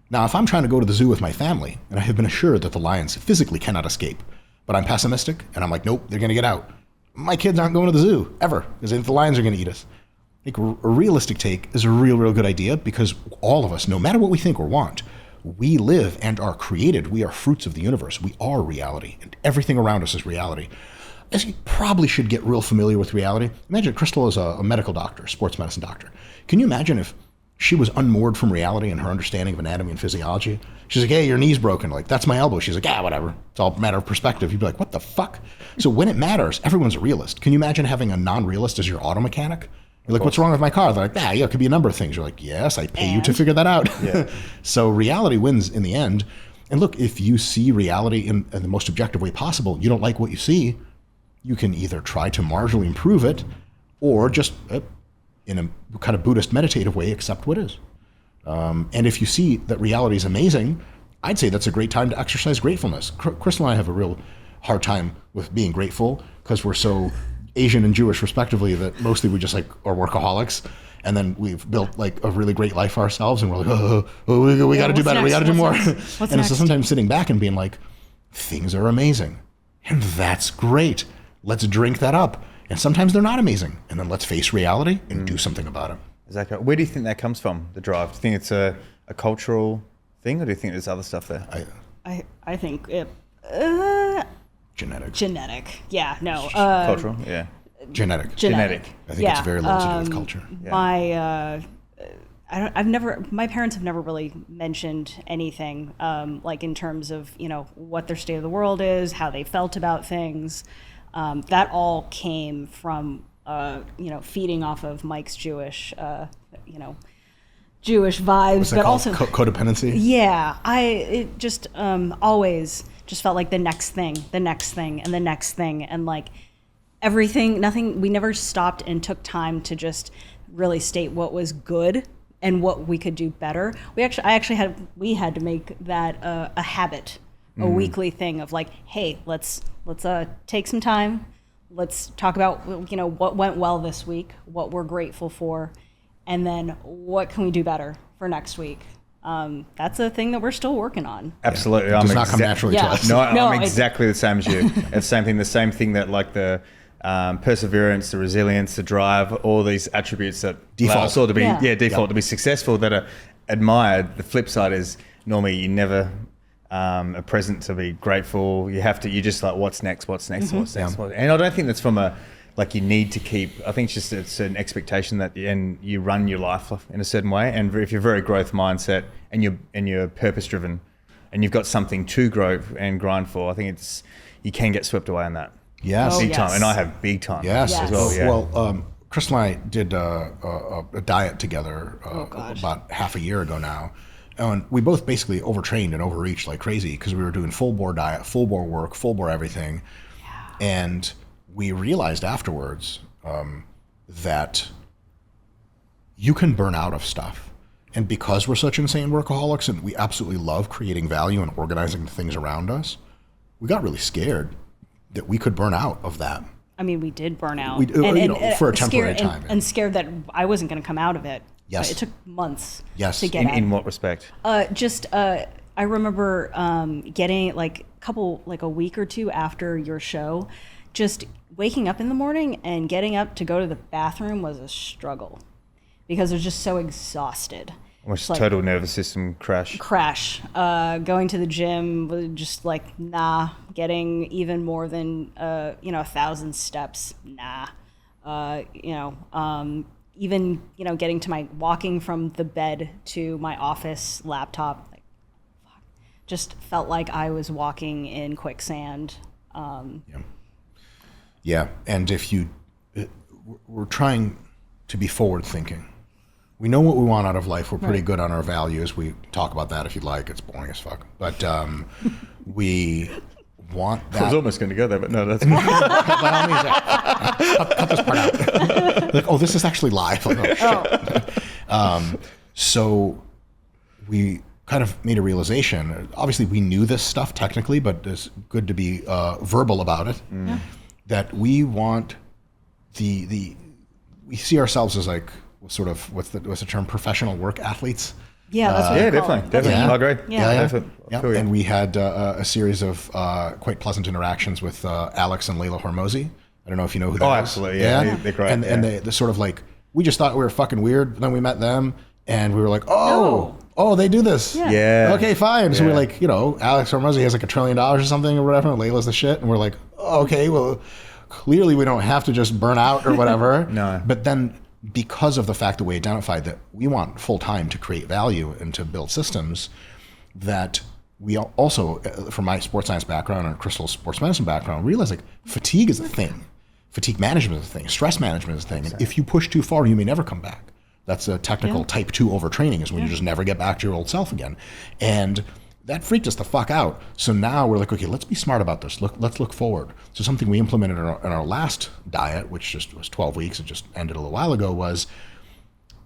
Now, if I'm trying to go to the zoo with my family and I have been assured that the lions physically cannot escape, but I'm pessimistic and I'm like, nope, they're going to get out. My kids aren't going to the zoo ever because the lions are going to eat us. I think a realistic take is a real good idea because all of us, no matter what we think or want, we live and are created. We are fruits of the universe. We are reality and everything around us is reality. I guess you probably should get real familiar with reality. Imagine Christle is a medical doctor, sports medicine doctor. Can you imagine if she was unmoored from reality and her understanding of anatomy and physiology? She's like, hey, your knee's broken. Like, that's my elbow. She's like, yeah, whatever. It's all a matter of perspective. You'd be like, what the fuck? So when it matters, everyone's a realist. Can you imagine having a non-realist as your auto mechanic? You're like, what's wrong with my car? They're like, yeah, it could be a number of things. You're like, yes, I pay you to figure that out. Yeah. So reality wins in the end. And look, if you see reality in the most objective way possible, you don't like what you see, you can either try to marginally improve it or just in a kind of Buddhist meditative way, accept what is. And if you see that reality is amazing, I'd say that's a great time to exercise gratefulness. Christle and I have a real hard time with being grateful because we're so Asian and Jewish respectively that mostly we just like are workaholics. And then we've built like a really great life for ourselves and we're like, we got to do better. We got to do more. And so sometimes sitting back and being like, things are amazing. And that's great. Let's drink that up. And sometimes they're not amazing. And then let's face reality and do something about it. Exactly. Where do you think that comes from, the drive? Do you think it's a cultural thing or do you think there's other stuff there? I think it... Genetic. Yeah, no. Cultural, yeah. Genetic. I think it's very little to do with culture. Yeah. My parents have never really mentioned anything like in terms of, what their state of the world is, how they felt about things. That all came from, feeding off of Mike's Jewish Jewish vibes, What's that but called? also Codependency. yeah, it just always just felt like the next thing, and the next thing, and like everything, nothing. We never stopped and took time to just really state what was good and what we could do better. We had to make that a habit, a weekly thing of like, hey, let's take some time. Let's talk about what went well this week, what we're grateful for, and then what can we do better for next week. That's a thing that we're still working on. Absolutely. It does not come naturally to us. No, I'm exactly the same as you. It's the same thing that like the perseverance, the resilience, the drive, all these attributes that Default. allow us all to be to be successful, that are admired. The flip side is normally you never are present to be grateful. You just like, what's next? And I don't think that's from you need to keep. I think it's an expectation that and you run your life in a certain way. And if you're very growth mindset and you're purpose driven, and you've got something to grow and grind for, I think you can get swept away on that. Yes, big time, and I have big time. Yes, as well. Yeah. Well, Christle and I did a diet together about half a year ago now. And we both basically overtrained and overreached like crazy because we were doing full bore diet, full bore work, full bore everything. Yeah. And we realized afterwards that you can burn out of stuff. And because we're such insane workaholics and we absolutely love creating value and organizing the things around us, we got really scared that we could burn out of that. I mean, we did burn out. For a temporary time. And scared that I wasn't going to come out of it. Yes. It took months to get out. In what respect? I remember getting a week or two after your show, just waking up in the morning and getting up to go to the bathroom was a struggle because I was just so exhausted. Almost total nervous system crash. Going to the gym was just like, nah. Getting even more than 1,000 steps, nah. Even getting to walking from the bed to my office laptop, just felt like I was walking in quicksand. Yeah, and we're trying to be forward thinking. We know what we want out of life. We're pretty good on our values. We talk about that if you'd like. It's boring as fuck. But we want that. I was almost going to go there, but no, that's by all means, cut this part out. Like, oh, this is actually live. Like, oh, shit. So we kind of made a realization. Obviously, we knew this stuff technically, but it's good to be verbal about it. Yeah. That we want we see ourselves as like sort of what's the term, professional work athletes. Yeah, that's what definitely. Yeah. I agree. Yeah. And we had a series of quite pleasant interactions with Alex and Layla Hormozi. I don't know if you know who they are. Oh, absolutely. Yeah. They're great. And they're sort of like, we just thought we were fucking weird. Then we met them and we were like, oh, they do this. Yeah. Okay, fine. So we're like, Alex Hormozi has like $1 trillion or something or whatever. And Layla's the shit. And we're like, oh, okay, well, clearly we don't have to just burn out or whatever. No. But then because of the fact that we identified that we want full time to create value and to build systems, that we also, from my sports science background and Christle's sports medicine background, realize like fatigue is a thing. Fatigue management is a thing. Stress management is a thing. And if you push too far, you may never come back. That's a technical type 2 overtraining, is when you just never get back to your old self again. And that freaked us the fuck out. So now we're like, okay, let's be smart about this. Let's look forward. So something we implemented in our last diet, which just was 12 weeks, it just ended a little while ago, was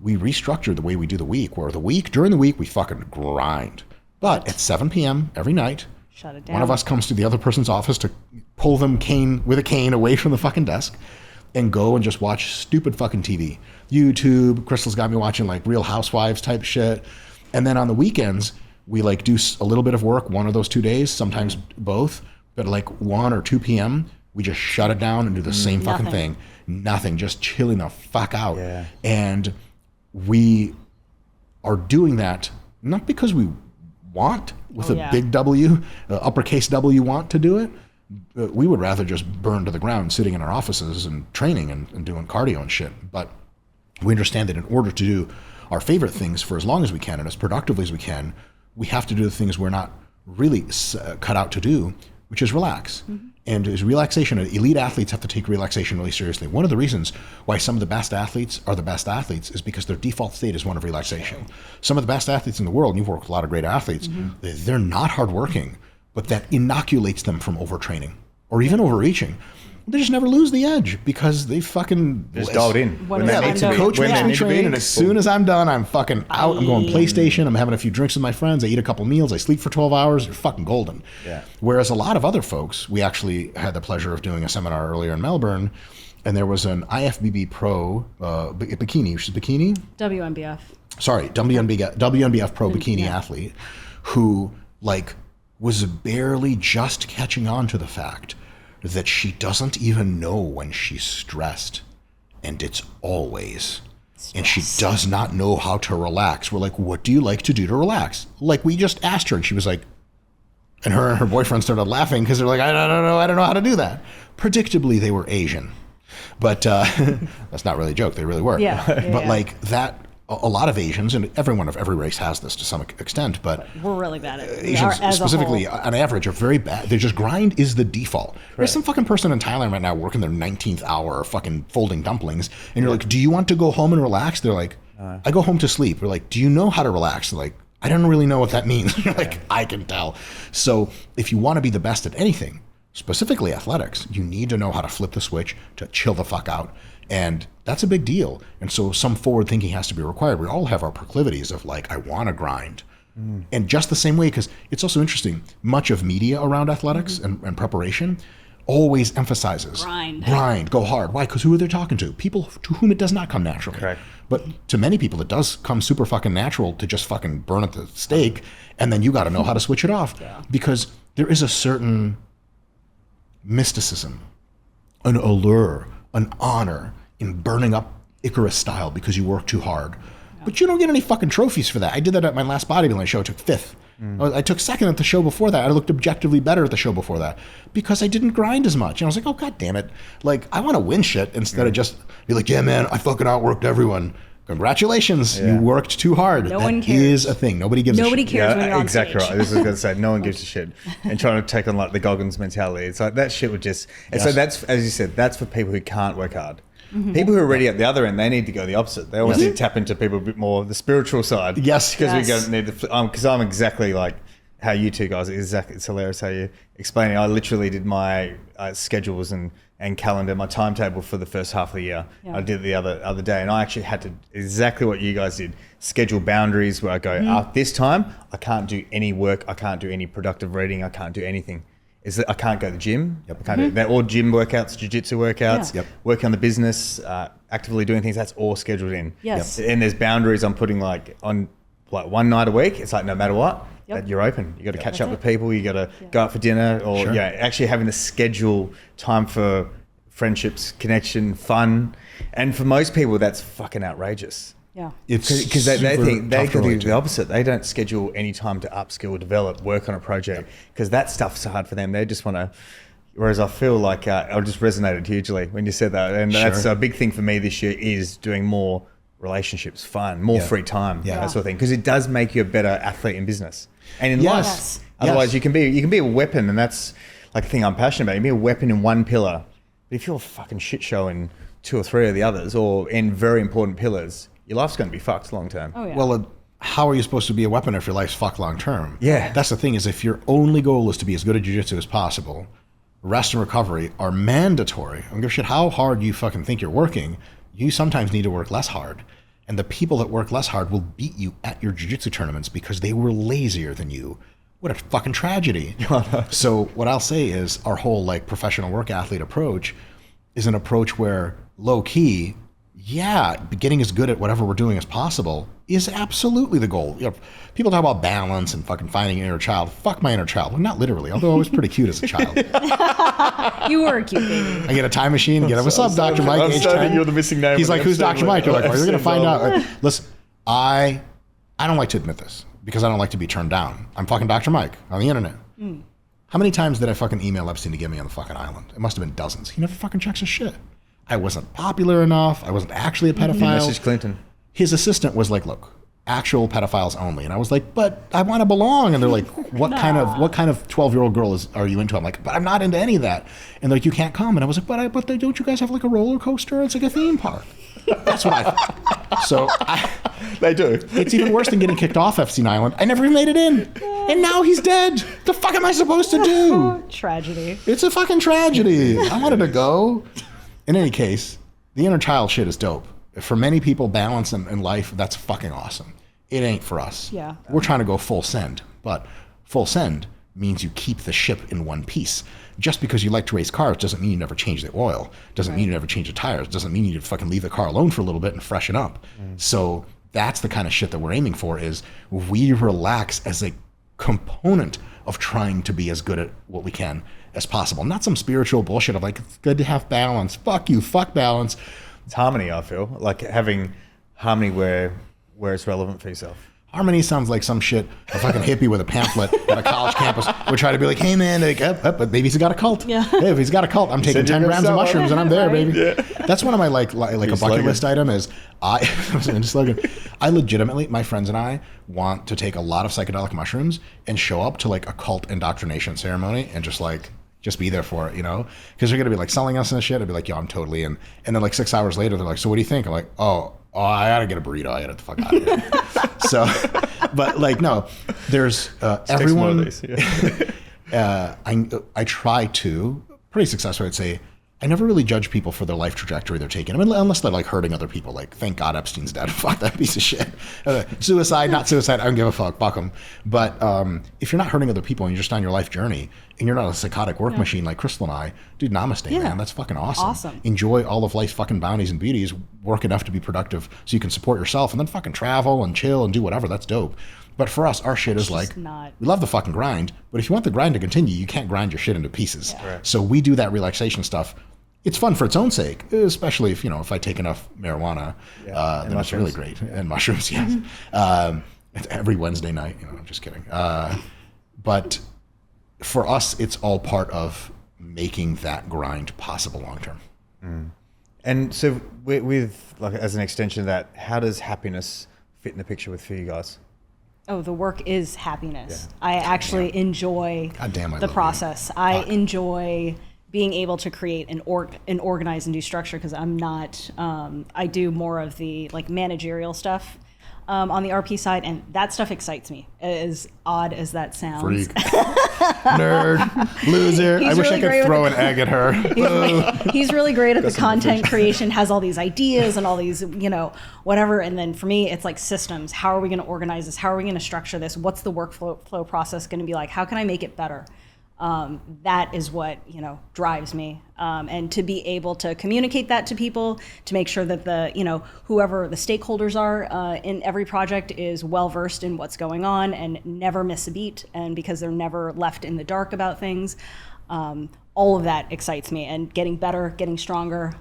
we restructured the way we do the week, where during the week, we fucking grind. But at 7 p.m. every night, shut it down. One of us comes to the other person's office to pull them with a cane away from the fucking desk and go and just watch stupid fucking TV. YouTube, Christle's got me watching like Real Housewives type shit. And then on the weekends, we like do a little bit of work one of those 2 days, sometimes both, but like 1 or 2 p.m., we just shut it down and do the same fucking thing. Nothing, just chilling the fuck out. Yeah. And we are doing that not because we want, with big W, uppercase W, want to do it. We would rather just burn to the ground sitting in our offices and training and doing cardio and shit. But we understand that in order to do our favorite things for as long as we can and as productively as we can, we have to do the things we're not really cut out to do. which is relax. And is relaxation, elite athletes have to take relaxation really seriously. One of the reasons why some of the best athletes are the best athletes is because their default state is one of relaxation. Some of the best athletes in the world, and you've worked with a lot of great athletes, they're not hardworking, but that inoculates them from overtraining or even overreaching. They just never lose the edge because they fucking Just dialed in. When yeah, they like need the to be. coach When makes they me need to train, be. and as soon as I'm done, I'm fucking out. I'm going PlayStation. I'm having a few drinks with my friends. I eat a couple meals. I sleep for 12 hours. You're fucking golden. Yeah. Whereas a lot of other folks, we actually had the pleasure of doing a seminar earlier in Melbourne, and there was an IFBB pro bikini, which is bikini. WNBF. Sorry, WNBF pro bikini athlete who like was barely just catching on to the fact that she doesn't even know when she's stressed, and it's always. And she does not know how to relax. We're like, what do you like to do to relax? Like, we just asked her, and she was like, and her boyfriend started laughing because they're like, I don't know how to do that. Predictably, they were Asian. But that's not really a joke. They really were. But like that, a lot of Asians, and everyone of every race has this to some extent, but We're really bad at it. Asians As specifically, a whole. on average, are very bad. They just grind is the default. There's some fucking person in Thailand right now working their 19th hour fucking folding dumplings, and you're like, do you want to go home and relax? They're like, I go home to sleep. We're like, do you know how to relax? They're like, I don't really know what that means. You're like, I can tell. So if you want to be the best at anything, specifically athletics, you need to know how to flip the switch to chill the fuck out. And that's a big deal. And so some forward thinking has to be required. We all have our proclivities of like, I want to grind. And just the same way, because it's also interesting, much of media around athletics and preparation always emphasizes grind, go hard. Why? Because who are they talking to? People to whom it does not come naturally. Correct. But to many people, it does come super fucking natural to just fucking burn at the stake. And then you got to know how to switch it off. Because there is a certain mysticism, an allure, an honor in burning up Icarus style because you work too hard. But you don't get any fucking trophies for that. I did that at my last bodybuilding show. I took 5th. I took 2nd at the show before that. I looked objectively better at the show before that because I didn't grind as much. And I was like, oh, God damn it. Like, I want to win shit instead of just be like, yeah, man, I fucking outworked everyone. Congratulations. You worked too hard. No that one cares. is a thing. Nobody gives a shit. Nobody cares when you're on exactly stage. right. This is going to say no one gives a shit, and trying to take on like the Goggins mentality. It's like that shit would just. And so that's, as you said, that's for people who can't work hard. People who are already at the other end, they need to go the opposite. They always need to tap into people a bit more the spiritual side. Yes. because we Yes. go need the because I'm exactly like how you two guys. Exactly, it's hilarious how you explain it. I literally did my schedules and calendar, my timetable for the first half of the year. I did it the other day, and I actually had to exactly what you guys did. Schedule boundaries where I go, this time I can't do any work, I can't do any productive reading, I can't do anything. Is that I can't go to the gym. I can't do that. All gym workouts, jiu-jitsu workouts, working on the business, actively doing things. That's all scheduled in. Yes. And there's boundaries I'm putting like on like one night a week. It's like no matter what, that you're open. You got to catch up with people. You got to go out for dinner, or actually having to schedule time for friendships, connection, fun. And for most people, that's fucking outrageous. Yeah. Because they think they tough to could do relate to. the opposite. They don't schedule any time to upskill, develop, work on a project because that stuff's hard for them. They just want to. Whereas I feel like I just resonated hugely when you said that, and that's a big thing for me this year is doing more relationships, fun, more free time, that sort of thing. Because it does make you a better athlete in business and in life. Otherwise, you can be a weapon, and that's like the thing I'm passionate about. You can be a weapon in one pillar, but if you're a fucking shit show in 2 or 3 of the others, or in very important pillars, your life's going to be fucked long term. Oh, yeah. Well, how are you supposed to be a weapon if your life's fucked long term? Yeah. That's the thing, is if your only goal is to be as good at jiu-jitsu as possible, rest and recovery are mandatory. I don't give a shit how hard you fucking think you're working. You sometimes need to work less hard. And the people that work less hard will beat you at your jiu-jitsu tournaments because they were lazier than you. What a fucking tragedy. So what I'll say is our whole like professional work athlete approach is an approach where low key, getting as good at whatever we're doing as possible is absolutely the goal. You know, people talk about balance and fucking finding an inner child. Fuck my inner child. Well, not literally, although I was pretty cute as a child. You were a cute baby. I get a time machine, get him, what's up, Dr. Mike? I'm age starting 10. you're the missing name. He's like, who's Dr. Mike? You're like, well, you're going to find out. Like, Like, listen, I don't like to admit this because I don't like to be turned down. I'm fucking Dr. Mike on the internet. How many times did I fucking email Epstein to get me on the fucking island? It must have been dozens. He never fucking checks his shit. I wasn't popular enough. I wasn't actually a pedophile. Message Clinton. His assistant was like, look, actual pedophiles only. And I was like, but I want to belong. And they're like, what kind of 12-year-old girl are you into? I'm like, but I'm not into any of that. And they're like, you can't come. And I was like, but don't you guys have like a roller coaster? It's like a theme park. That's what I thought. So They do. it's even worse than getting kicked off Epstein Island. I never even made it in. And now he's dead. The fuck am I supposed to do? Tragedy. It's a fucking tragedy. I wanted to go. In any case, the inner child shit is dope. For many people, balance in life, that's fucking awesome. It ain't for us. Yeah. We're trying to go full send, but full send means you keep the ship in one piece. Just because you like to race cars doesn't mean you never change the oil. Doesn't mean you never change the tires. Doesn't mean you fucking leave the car alone for a little bit and freshen up. So that's the kind of shit that we're aiming for, is we relax as a component of trying to be as good at what we can as possible. Not some spiritual bullshit of like, it's good to have balance. Fuck you, fuck balance. It's harmony, I feel. Like having harmony where it's relevant for yourself. Harmony sounds like some shit a fucking hippie with a pamphlet at a college campus would try to be like, hey man, like, but maybe he's got a cult. Yeah. Hey, if he's got a cult, I'm taking 10 grams of mushrooms and I'm there, baby. Yeah. That's one of my like a bucket list item is I legitimately, my friends and I want to take a lot of psychedelic mushrooms and show up to like a cult indoctrination ceremony and just be there for it, you know? Because they're going to be like selling us and shit. I'd be like, yo, I'm totally in. And then like 6 hours later, they're like, so what do you think? I'm like, oh, I got to get a burrito. I got to get the fuck out of here. So, but like, no, there's everyone. I try to, pretty successfully, I'd say, I never really judge people for their life trajectory they're taking. I mean, unless they're like hurting other people. Like, thank God Epstein's dead. Fuck that piece of shit. Suicide, not suicide. I don't give a fuck. Fuck them. But if you're not hurting other people and you're just on your life journey and you're not a psychotic work machine like Christle and I, dude, namaste, man. That's fucking awesome. Enjoy all of life's fucking bounties and beauties. Work enough to be productive so you can support yourself and then fucking travel and chill and do whatever. That's dope. But for us, our shit is like, we love the fucking grind, but if you want the grind to continue, you can't grind your shit into pieces. Yeah. Right. So we do that relaxation stuff. It's fun for its own sake, especially if I take enough marijuana, then it's really great. And mushrooms, yes. Every Wednesday night, I'm just kidding. But for us, it's all part of making that grind possible long term. Mm. And so with like as an extension of that, how does happiness fit in the picture for you guys? Oh, the work is happiness. Yeah. I actually enjoy the process. I enjoy being able to create and organize and do structure, because I'm not, I do more of the like managerial stuff on the RP side, and that stuff excites me, as odd as that sounds. Freak. Nerd. Loser. I wish I could throw an egg at her. He's really great at the content creation, has all these ideas and all these, whatever. And then for me, it's like systems. How are we going to organize this? How are we going to structure this? What's the workflow process going to be like? How can I make it better? That is what, drives me. And to be able to communicate that to people, to make sure that the, whoever the stakeholders are in every project is well-versed in what's going on and never miss a beat, and because they're never left in the dark about things. All of that excites me, and getting better, getting stronger,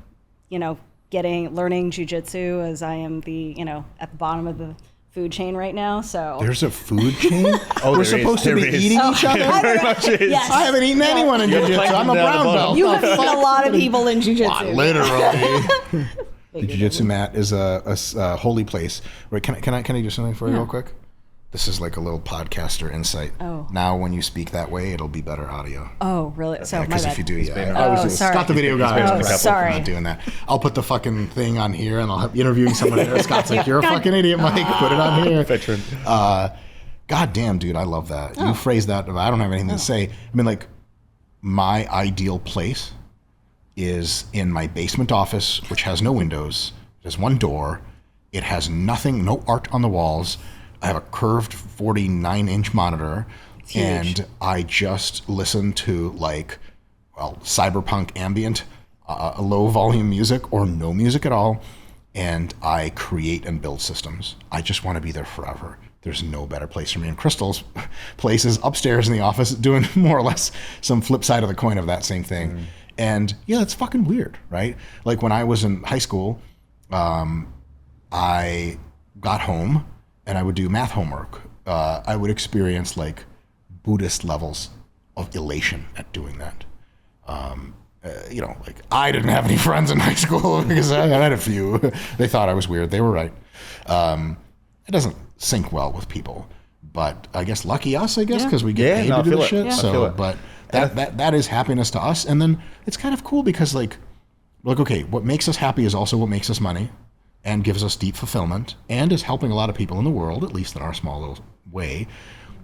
learning Jiu-Jitsu, as I am at the bottom of the food chain right now. So there's a food chain? We're supposed to be eating each other? Very much is. Yes. I haven't eaten anyone in Jiu-Jitsu. I'm a brown belt. You have eaten a lot of people in Jiu-Jitsu. Literally. The Jiu-Jitsu mat is a holy place. Wait, can I do something for you real quick? This is like a little podcaster insight. Oh. Now when you speak that way, it'll be better audio. Oh, really? So because if you do, sorry. Scott the video guy. Oh, sorry. I'm not doing that. I'll put the fucking thing on here and I'll have interviewing someone there. Scott's like, you're a fucking idiot, Mike. Put it on here. Veteran. God damn, dude, I love that. You phrased that. I don't have anything to say. I mean, like, my ideal place is in my basement office, which has no windows. There's one door. It has nothing, no art on the walls. I have a curved 49-inch monitor, and I just listen to cyberpunk ambient, low volume music or no music at all, and I create and build systems. I just want to be there forever. There's no better place for me. And Christle's place is upstairs in the office doing more or less some flip side of the coin of that same thing. Mm. And yeah, it's fucking weird, right? Like when I was in high school, I got home and I would do math homework. I would experience like Buddhist levels of elation at doing that. Like I didn't have any friends in high school because I had a few. They thought I was weird. They were right. sync well with people. But I guess lucky us, because we get Yeah, paid no, I to do feel the it. shit. Yeah. I So, feel it. but that is happiness to us. And then it's kind of cool because we're like, okay, what makes us happy is also what makes us money and gives us deep fulfillment and is helping a lot of people in the world, at least in our small little way.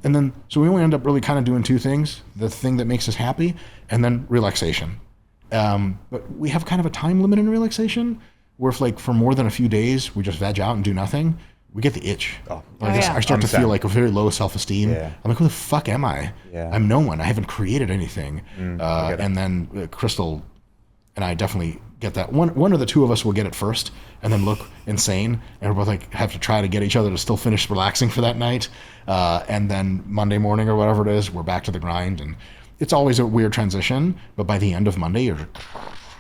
And then, so we only end up really kind of doing two things: the thing that makes us happy, and then relaxation. But we have kind of a time limit in relaxation, where if for more than a few days we just veg out and do nothing, we get the itch. I start to feel like a very low self-esteem. Yeah. I'm like, who the fuck am I? Yeah. I'm no one. I haven't created anything. I get it. And then Christle and I definitely get that. One of the two of us will get it first and then look insane, and we're both have to try to get each other to still finish relaxing for that night. And then Monday morning or whatever it is, we're back to the grind. And it's always a weird transition, but by the end of Monday, you're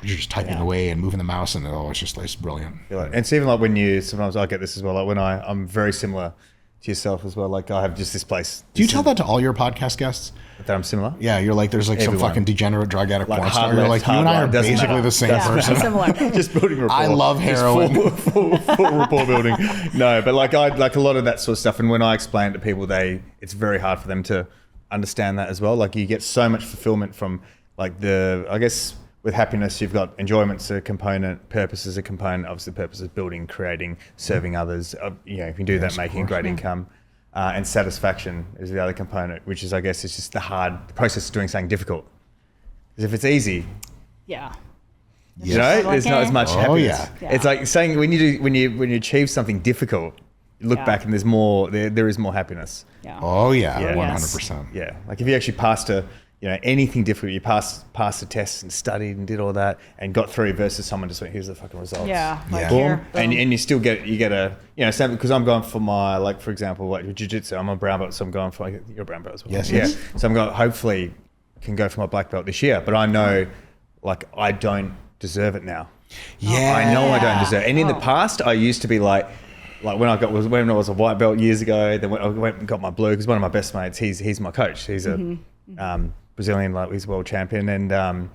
just typing away and moving the mouse, and it's brilliant. And it's even when sometimes I get this as well, when I'm very similar to yourself as well. I have just this place. Do you tell that to all your podcast guests? That I'm similar? Yeah, you're like, there's some Everyone. fucking degenerate drug addict porn star. hard You're left, like, you and I are hard right, doesn't basically matter. the same person. Similar. Just building rapport. I love heroin. Full rapport building. No, but I like a lot of that sort of stuff. And when I explain it to people, it's very hard for them to understand that as well. You get so much fulfillment from I guess with happiness, you've got enjoyment's a component, purpose is a component. Obviously, purpose is building, creating, serving others. If you do that, making a great income. And satisfaction is the other component, which is, I guess, it's just the process of doing something difficult. Because if it's easy, there's not as much happiness. Yeah. It's like saying when you achieve something difficult, you look back and there's more. There is more happiness. Yeah. Oh yeah, Yeah. 100%. Yeah, if you actually passed anything difficult, you passed the tests and studied and did all that and got through, versus someone just went, here's the fucking results. Yeah. Boom. And you still get a because I'm going for my for example Jiu-Jitsu. I'm a brown belt, so I'm going for you're a brown belt as well. Yes. Yeah. Yes. So I'm going, hopefully can go for my black belt this year, but I know I don't deserve it now. Yeah. I know I don't deserve it. And in the past, I used to be like when I was a white belt years ago, then I went and got my blue, because one of my best mates, he's my coach. He's a Brazilian, he's a world champion, and and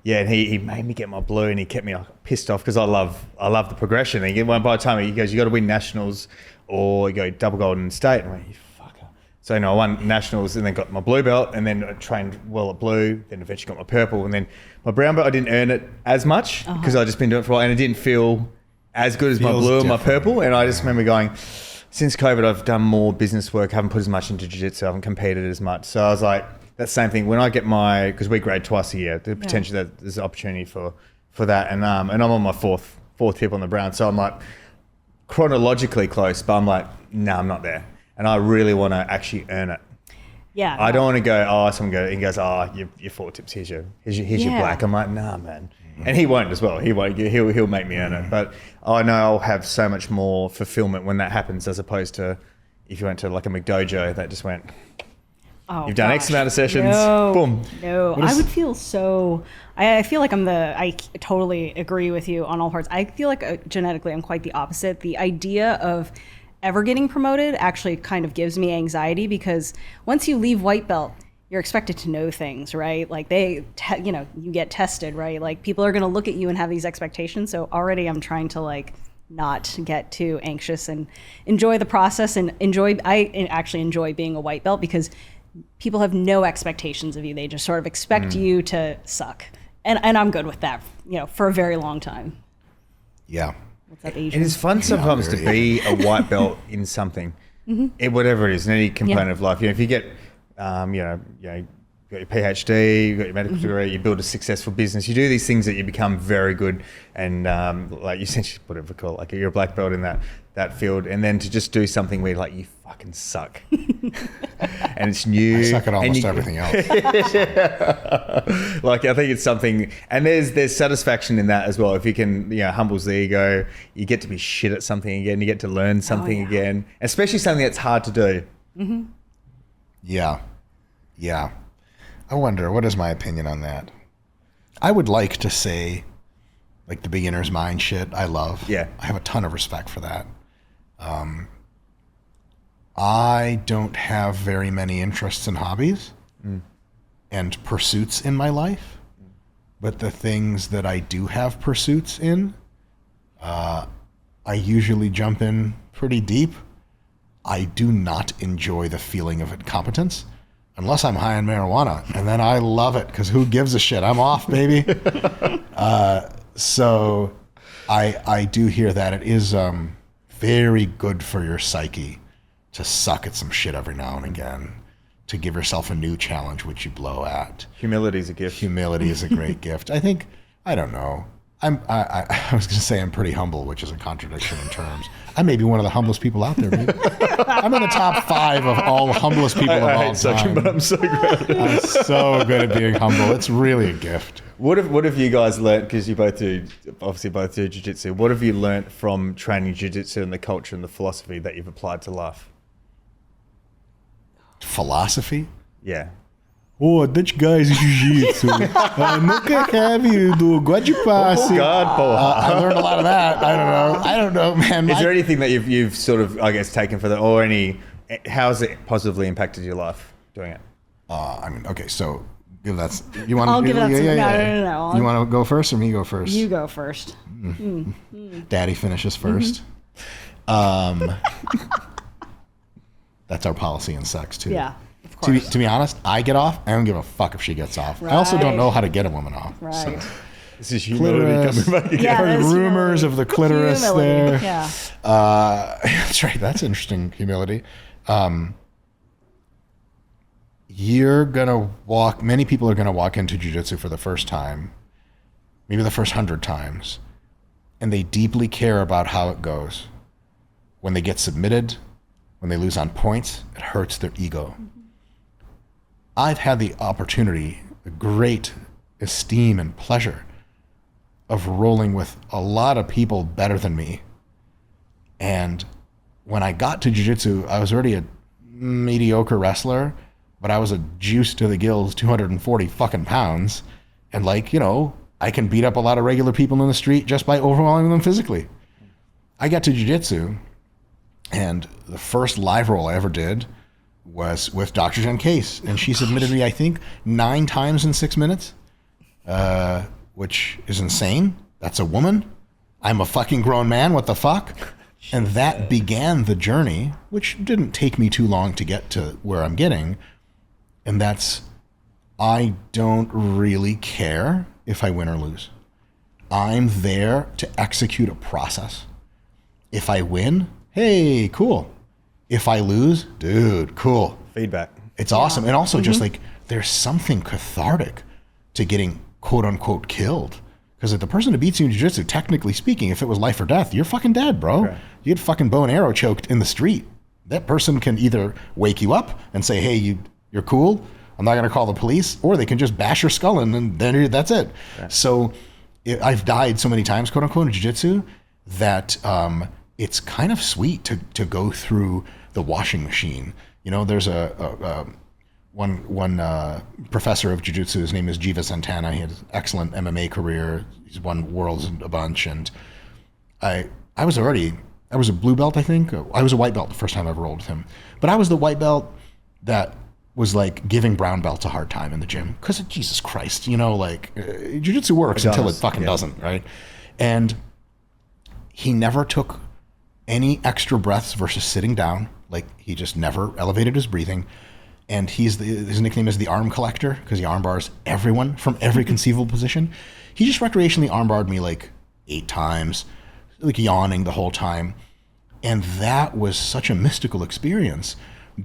he made me get my blue, and he kept me pissed off because I love the progression. And by the time he goes, you got to win nationals or you go double gold in state. And I went, you fucker. So I won nationals and then got my blue belt, and then I trained well at blue, then eventually got my purple, and then my brown belt I didn't earn it as much because I'd just been doing it for a while, and it didn't feel as good as my blue and my purple. And I just remember going, since COVID, I've done more business work, haven't put as much into jiu-jitsu, haven't competed as much. So I was like, that same thing. When I get because we grade twice a year, the potential that there's an opportunity for that. And I'm on my fourth hip on the brown. So I'm like chronologically close, but I'm like, no, I'm not there. And I really want to actually earn it. Yeah. I don't want to go, he goes, your 4 tips, here's your black. I'm like, nah, man. And he won't as well. He won't. He'll make me earn it. But I know I'll have so much more fulfillment when that happens, as opposed to if you went to a McDojo that just went, you've done X amount of sessions, boom. No, I would feel so. I feel like I totally agree with you on all parts. I feel like genetically I'm quite the opposite. The idea of ever getting promoted actually kind of gives me anxiety, because once you leave white belt, you're expected to know things, right? You get tested, right? People are going to look at you and have these expectations. So already I'm trying to not get too anxious and enjoy the process and I actually enjoy being a white belt, because people have no expectations of you. They just sort of expect you to suck. And I'm good with that, for a very long time. Yeah. What's up, Asian? And it's fun sometimes to be a white belt in something, whatever it is, in any component of life. If you get, you got your PhD, you got your medical degree, you build a successful business, you do these things that you become very good, and you essentially, whatever call it, you're a black belt in that field, and then to just do something where you fucking suck, and it's new. I suck at almost everything else. I think it's something, and there's satisfaction in that as well. If you can, humbles the ego, you get to be shit at something again, you get to learn something again, especially something that's hard to do. Yeah. I wonder, what is my opinion on that? I would like to say, the beginner's mind shit, I love. Yeah. I have a ton of respect for that. I don't have very many interests and hobbies and pursuits in my life, but the things that I do have pursuits in, I usually jump in pretty deep. I do not enjoy the feeling of incompetence unless I'm high on marijuana, and then I love it because who gives a shit? I'm off, baby. So I do hear that it is very good for your psyche to suck at some shit every now and again, to give yourself a new challenge which you blow at. Humility is a gift. Humility is a great gift. I think, I don't know. I was going to say I'm pretty humble, which is a contradiction in terms. I may be one of the humblest people out there, baby. I'm in the top 5 of all the humblest people of all time. But I'm so good. I'm so good at being humble. It's really a gift. What have you guys learned, because you both do jiu-jitsu, what have you learned from training jiu-jitsu and the culture and the philosophy that you've applied to life? Philosophy? Yeah. Oh, Dutch guys jiu-jitsu. Nunca have do guajipasse. Oh God, Paul. I learned a lot of that. I don't know, man. Is there anything that you've sort of, I guess, taken for that, or how has it positively impacted your life doing it? Okay, so that's, you want to? I'll give that to no. You want to go first or me go first? You go first. Daddy finishes first. That's our policy in sex too. Yeah. To be honest, I get off. I don't give a fuck if she gets off. Right. I also don't know how to get a woman off. Right. So. This is humility coming back again. Yeah, rumors of the clitoris humility. there. Yeah. That's right. That's interesting. Humility. You're gonna walk. Many people are gonna walk into jiu-jitsu for the first time, maybe the first 100 times, and they deeply care about how it goes. When they get submitted, when they lose on points, it hurts their ego. I've had the opportunity, the great esteem and pleasure of rolling with a lot of people better than me. And when I got to jiu-jitsu, I was already a mediocre wrestler, but I was a juice to the gills, 240 fucking pounds. And I can beat up a lot of regular people in the street just by overwhelming them physically. I got to jiu-jitsu, and the first live roll I ever did was with Dr. Jen Case, and she submitted me, I think, 9 times in 6 minutes, which is insane. That's a woman. I'm a fucking grown man. What the fuck? And that began the journey, which didn't take me too long to get to where I'm getting. And that's, I don't really care if I win or lose. I'm there to execute a process. If I win, hey, cool. If I lose, dude, cool. Feedback. It's awesome. And also just there's something cathartic to getting quote unquote killed. Because if the person who beats you in jiu-jitsu, technically speaking, if it was life or death, you're fucking dead, bro. Right. You get fucking bow and arrow choked in the street. That person can either wake you up and say, hey, you're cool, I'm not going to call the police, or they can just bash your skull in and then that's it. Right. So I've died so many times, quote unquote, in jiu-jitsu that it's kind of sweet to go through the washing machine. There's one professor of jiu-jitsu. His name is Jiva Santana. He had an excellent MMA career. He's won worlds a bunch. And I was a blue belt, I think. I was a white belt the first time I ever rolled with him. But I was the white belt that was like giving brown belts a hard time in the gym. Because Jesus Christ, jiu-jitsu works until it fucking doesn't, right? And he never took any extra breaths versus sitting down. Like, he just never elevated his breathing. And his nickname is the arm collector because he arm bars everyone from every conceivable position. He just recreationally arm barred me like 8 times, like yawning the whole time. And that was such a mystical experience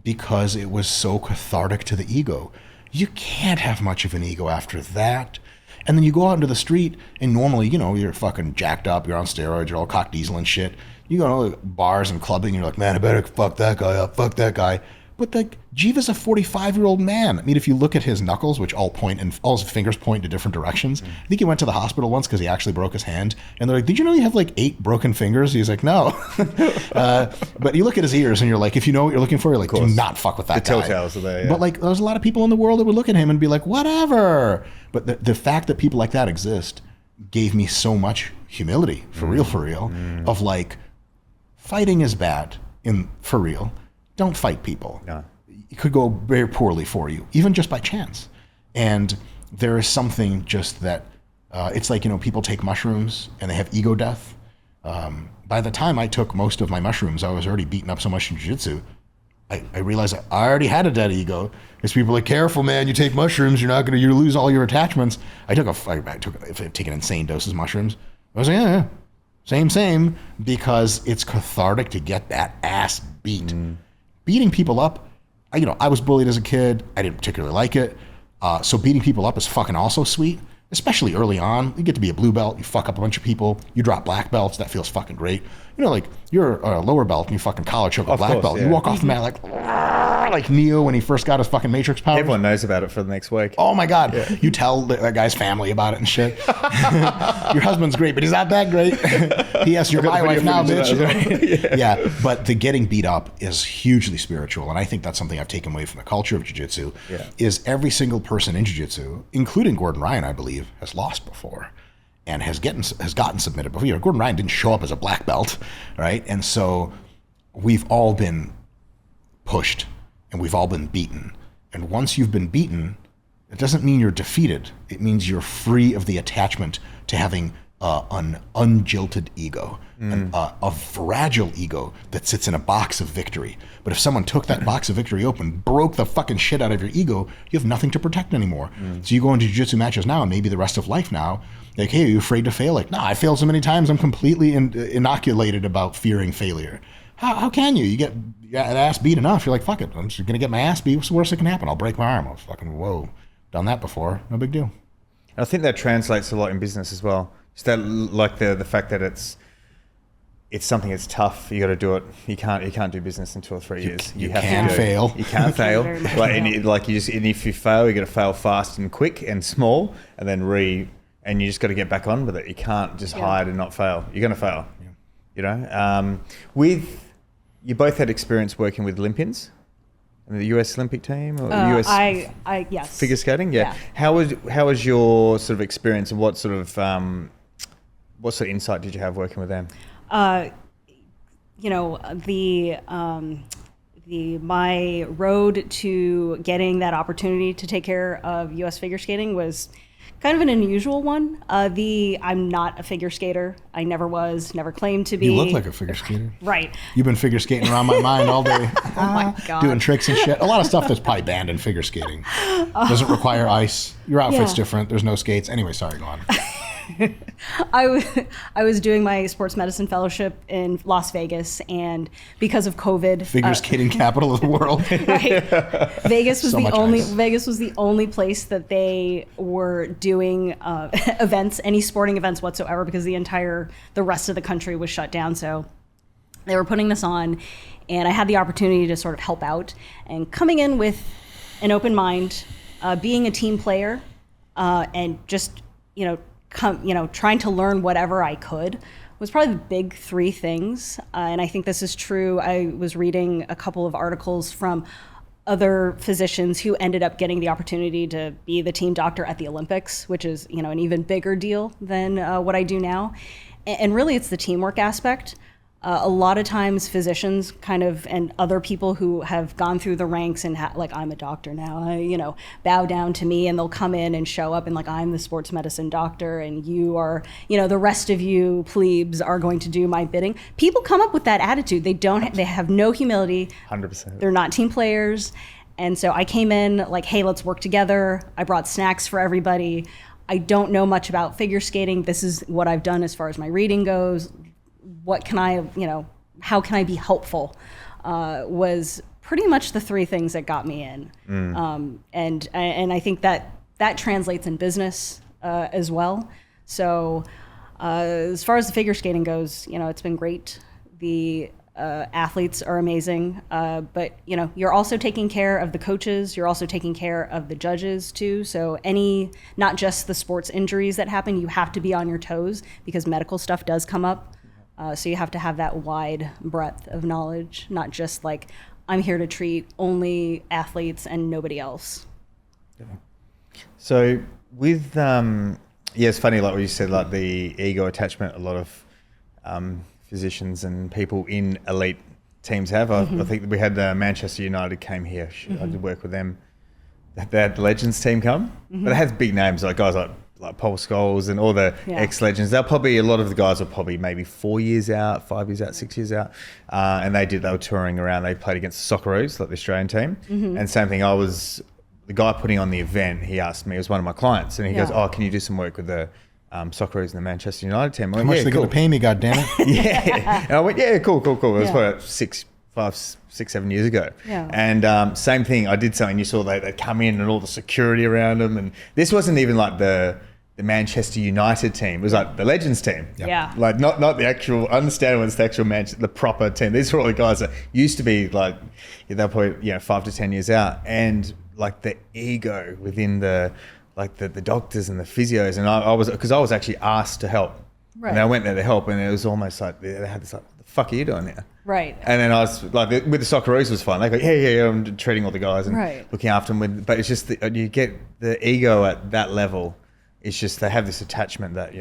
because it was so cathartic to the ego. You can't have much of an ego after that. And then you go out into the street and normally, you're fucking jacked up, you're on steroids, you're all cock diesel and shit. You go to bars and clubbing and you're like, man, I better fuck that guy up, fuck that guy. But Jiva's a 45-year-old man. I mean, if you look at his knuckles, which all his fingers point to different directions. I think he went to the hospital once because he actually broke his hand. And they're like, did you know you have 8 broken fingers? He's like, no. But you look at his ears and you're like, if you know what you're looking for, you're like, do not fuck with that guy. The telltales are there, yeah. But there's a lot of people in the world that would look at him and be like, whatever. But the fact that people like that exist gave me so much humility, for real, of fighting is bad, for real. Don't fight people. No. It could go very poorly for you, even just by chance. And there is something just that, it's like, people take mushrooms and they have ego death. by the time I took most of my mushrooms, I was already beaten up so much in jiu-jitsu. I realized I already had a dead ego. Because people are like, careful, man, you take mushrooms, you lose all your attachments. I've taken insane doses of mushrooms. I was like, yeah, same, because it's cathartic to get that ass beat. Beating people up, I was bullied as a kid. I didn't particularly like it. So beating people up is fucking also sweet, especially early on. You get to be a blue belt, you fuck up a bunch of people, you drop black belts, that feels fucking great. Like you're a lower belt and you fucking collar choke a black belt. Yeah. You walk off the mat like Neo when he first got his fucking Matrix powers. Everyone knows about it for the next week. Oh my God. Yeah. You tell that guy's family about it and shit. Your husband's great, but he's not that great. P.S. You're my wife now, bitch. Yeah, but the getting beat up is hugely spiritual. And I think that's something I've taken away from the culture of jiu-jitsu, is every single person in jiu-jitsu, including Gordon Ryan, I believe, has lost before. And has gotten submitted before. Gordon Ryan didn't show up as a black belt, right? And so we've all been pushed and we've all been beaten. And once you've been beaten, it doesn't mean you're defeated. It means you're free of the attachment to having an unjilted ego, a fragile ego that sits in a box of victory. But if someone took that box of victory open, broke the fucking shit out of your ego, you have nothing to protect anymore. So you go into jiu-jitsu matches now, and maybe the rest of life now, like, hey, are you afraid to fail? Like, no, I failed so many times, I'm completely inoculated about fearing failure. How can you? You get an ass beat enough, you're like, fuck it, I'm just gonna get my ass beat. What's the worst that can happen? I'll break my arm. I'm fucking, whoa, done that before, no big deal. I think that translates a lot in business as well. Just that, like the fact that it's something that's tough. You got to do it. You can't do business in 2 or 3 years. You can fail. You can fail. And if you fail, you got to fail fast and quick and small, and then and you just got to get back on with it. You can't just hide and not fail. You're going to fail. Yeah. You both had experience working with Olympians in the US Olympic team or US yes. figure skating. Yeah. How was your sort of experience, and what sort of insight did you have working with them? My road to getting that opportunity to take care of U.S. figure skating was kind of an unusual one. I'm not a figure skater. I never was, never claimed to be. You look like a figure skater. Right. You've been figure skating around my mind all day. Oh my God. Doing tricks and shit. A lot of stuff that's probably banned in figure skating. Doesn't require ice. Your outfit's different. There's no skates. Anyway, sorry, go on. I was doing my sports medicine fellowship in Las Vegas, and because of COVID, figure skating capital of the world. Right, Vegas was the only place that they were doing events, any sporting events whatsoever, because the rest of the country was shut down. So they were putting this on, and I had the opportunity to sort of help out, and coming in with an open mind, being a team player, and just trying to learn whatever I could was probably the big 3 things. And I think this is true. I was reading a couple of articles from other physicians who ended up getting the opportunity to be the team doctor at the Olympics, which is, an even bigger deal than what I do now. And really it's the teamwork aspect. A lot of times physicians and other people who have gone through the ranks and I'm a doctor now, bow down to me, and they'll come in and show up and I'm the sports medicine doctor, and you are, the rest of you plebes are going to do my bidding. People come up with that attitude. They have no humility. 100%. They're not team players. And so I came in like, hey, let's work together. I brought snacks for everybody. I don't know much about figure skating. This is what I've done as far as my reading goes. What can I, how can I be helpful, was pretty much the 3 things that got me in. And I think that translates in business as well. So as far as the figure skating goes, it's been great. The athletes are amazing, but you're also taking care of the coaches. You're also taking care of the judges too. So not just the sports injuries that happen, you have to be on your toes because medical stuff does come up. So you have to have that wide breadth of knowledge, not just like, I'm here to treat only athletes and nobody else. So with, it's funny, like what you said, like the ego attachment, a lot of physicians and people in elite teams have. I think we had Manchester United came here. I did work with them. They had the Legends team come, but it has big names, like guys like like Paul Scholes and all the ex-legends. They're probably, a lot of the guys are probably maybe 4 years out, 5 years out, 6 years out. And they were touring around. They played against the Socceroos, like the Australian team. And same thing, the guy putting on the event, he asked me, it was one of my clients, and he goes, "Oh, can you do some work with the Socceroos and the Manchester United team?" How much are they going to pay me, goddammit? Yeah. And I went, yeah, cool. It was probably 7 years ago. Yeah. And same thing, I did something, you saw they'd come in and all the security around them. And this wasn't even like the Manchester United team. It was like the Legends team. Yeah. Like not the actual, understand when it's the actual the proper team. These were all the guys that used to be like, they're probably 5 to 10 years out. And like the ego within the doctors and the physios. And I was actually asked to help. Right. And I went there to help, and it was almost like they had this like, "What the fuck are you doing there?" Right. And then I was like, with the Socceroos was fun. They go, yeah, I'm treating all the guys and looking after them. But it's just you get the ego at that level. It's just they have this attachment that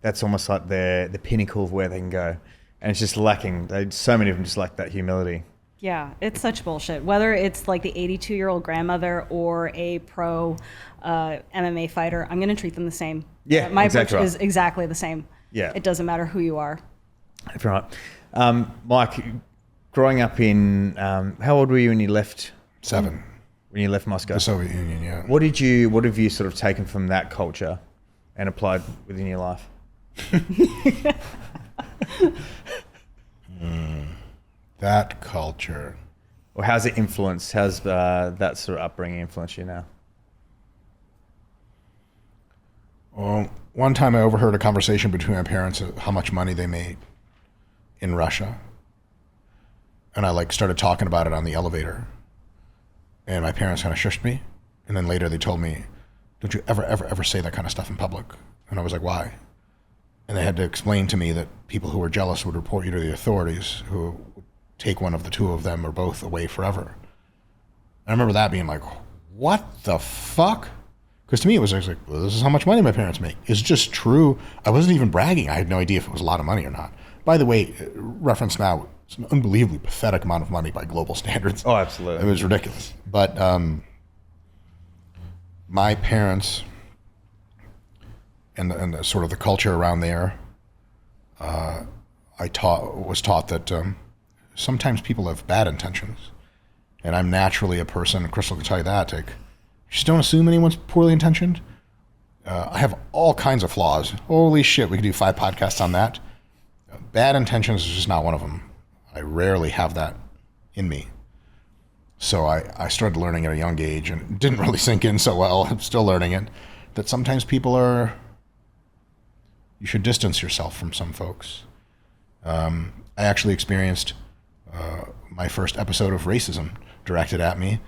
that's almost like the pinnacle of where they can go, and it's just lacking. So many of them just lack that humility. Yeah, it's such bullshit. Whether it's like the 82-year-old grandmother or a pro MMA fighter, I'm going to treat them the same. Yeah, my approach is exactly the same. Yeah, it doesn't matter who you are. That's right. Mike, growing up in, how old were you when you left? 7. When you left Moscow? The Soviet Union, yeah. What have you sort of taken from that culture and applied within your life? That culture. Or how's it influenced? How's that sort of upbringing influenced you now? Well, one time I overheard a conversation between my parents of how much money they made in Russia. And I started talking about it on the elevator. And my parents kind of shushed me. And then later they told me, "Don't you ever say that kind of stuff in public." And I was like, "Why?" And they had to explain to me that people who were jealous would report you to the authorities, who would take one of the two of them or both away forever. And I remember that being like, what the fuck? Because to me, it was like, well, this is how much money my parents make. It's just true. I wasn't even bragging. I had no idea if it was a lot of money or not. By the way, reference now, it's an unbelievably pathetic amount of money by global standards. Oh, absolutely. It was ridiculous. But my parents and the sort of the culture around there, was taught that sometimes people have bad intentions. And I'm naturally a person, and Christle can tell you that, just don't assume anyone's poorly intentioned. I have all kinds of flaws. Holy shit, we could do 5 podcasts on that. Bad intentions is just not one of them. I rarely have that in me. So I started learning at a young age, and it didn't really sink in so well. I'm still learning it. That sometimes you should distance yourself from some folks. I actually experienced my first episode of racism directed at me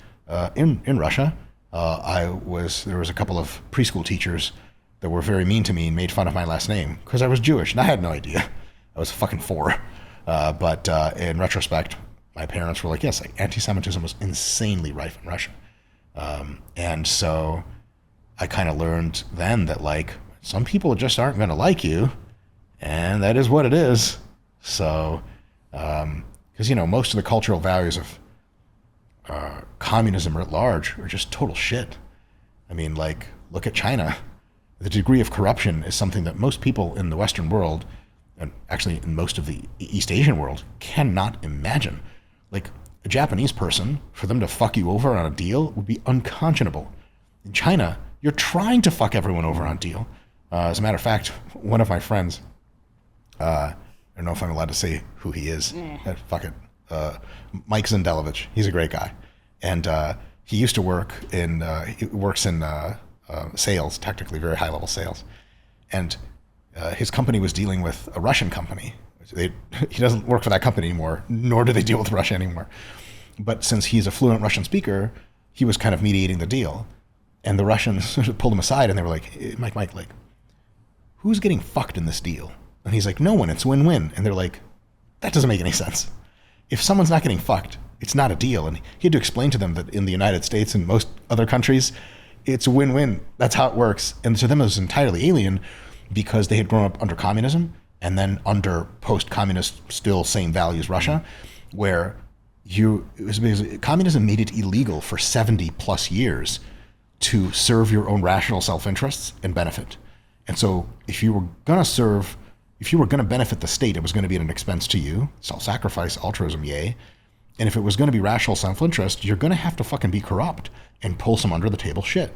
in Russia. There was a couple of preschool teachers that were very mean to me and made fun of my last name because I was Jewish, and I had no idea. I was fucking 4. But in retrospect, my parents were like, yes, anti-Semitism was insanely rife in Russia. And so I kind of learned then that some people just aren't going to like you, and that is what it is. So, because, most of the cultural values of communism at large are just total shit. I mean, look at China. The degree of corruption is something that most people in the Western world, and actually in most of the East Asian world, cannot imagine. A Japanese person, for them to fuck you over on a deal would be unconscionable. In China, you're trying to fuck everyone over on a deal. As a matter of fact, one of my friends, I don't know if I'm allowed to say who he is. Fuck it. Mike Zendelovich. He's a great guy. And he used to work he works in sales, technically very high level sales. And his company was dealing with a Russian company. He doesn't work for that company anymore, nor do they deal with Russia anymore. But since he's a fluent Russian speaker, he was kind of mediating the deal. And the Russians pulled him aside and they were like, Mike, who's getting fucked in this deal? And he's like, no one, it's win-win. And they're like, that doesn't make any sense. If someone's not getting fucked, it's not a deal. And he had to explain to them that in the United States and most other countries, it's a win-win. That's how it works. And to them, it was entirely alien because they had grown up under communism and then under post-communist, still same values Russia, where communism made it illegal for 70 plus years to serve your own rational self-interests and benefit. And so if you were going to benefit the state, it was going to be at an expense to you, self-sacrifice, altruism, yay. And if it was going to be rational self-interest, you're going to have to fucking be corrupt and pull some under the table shit.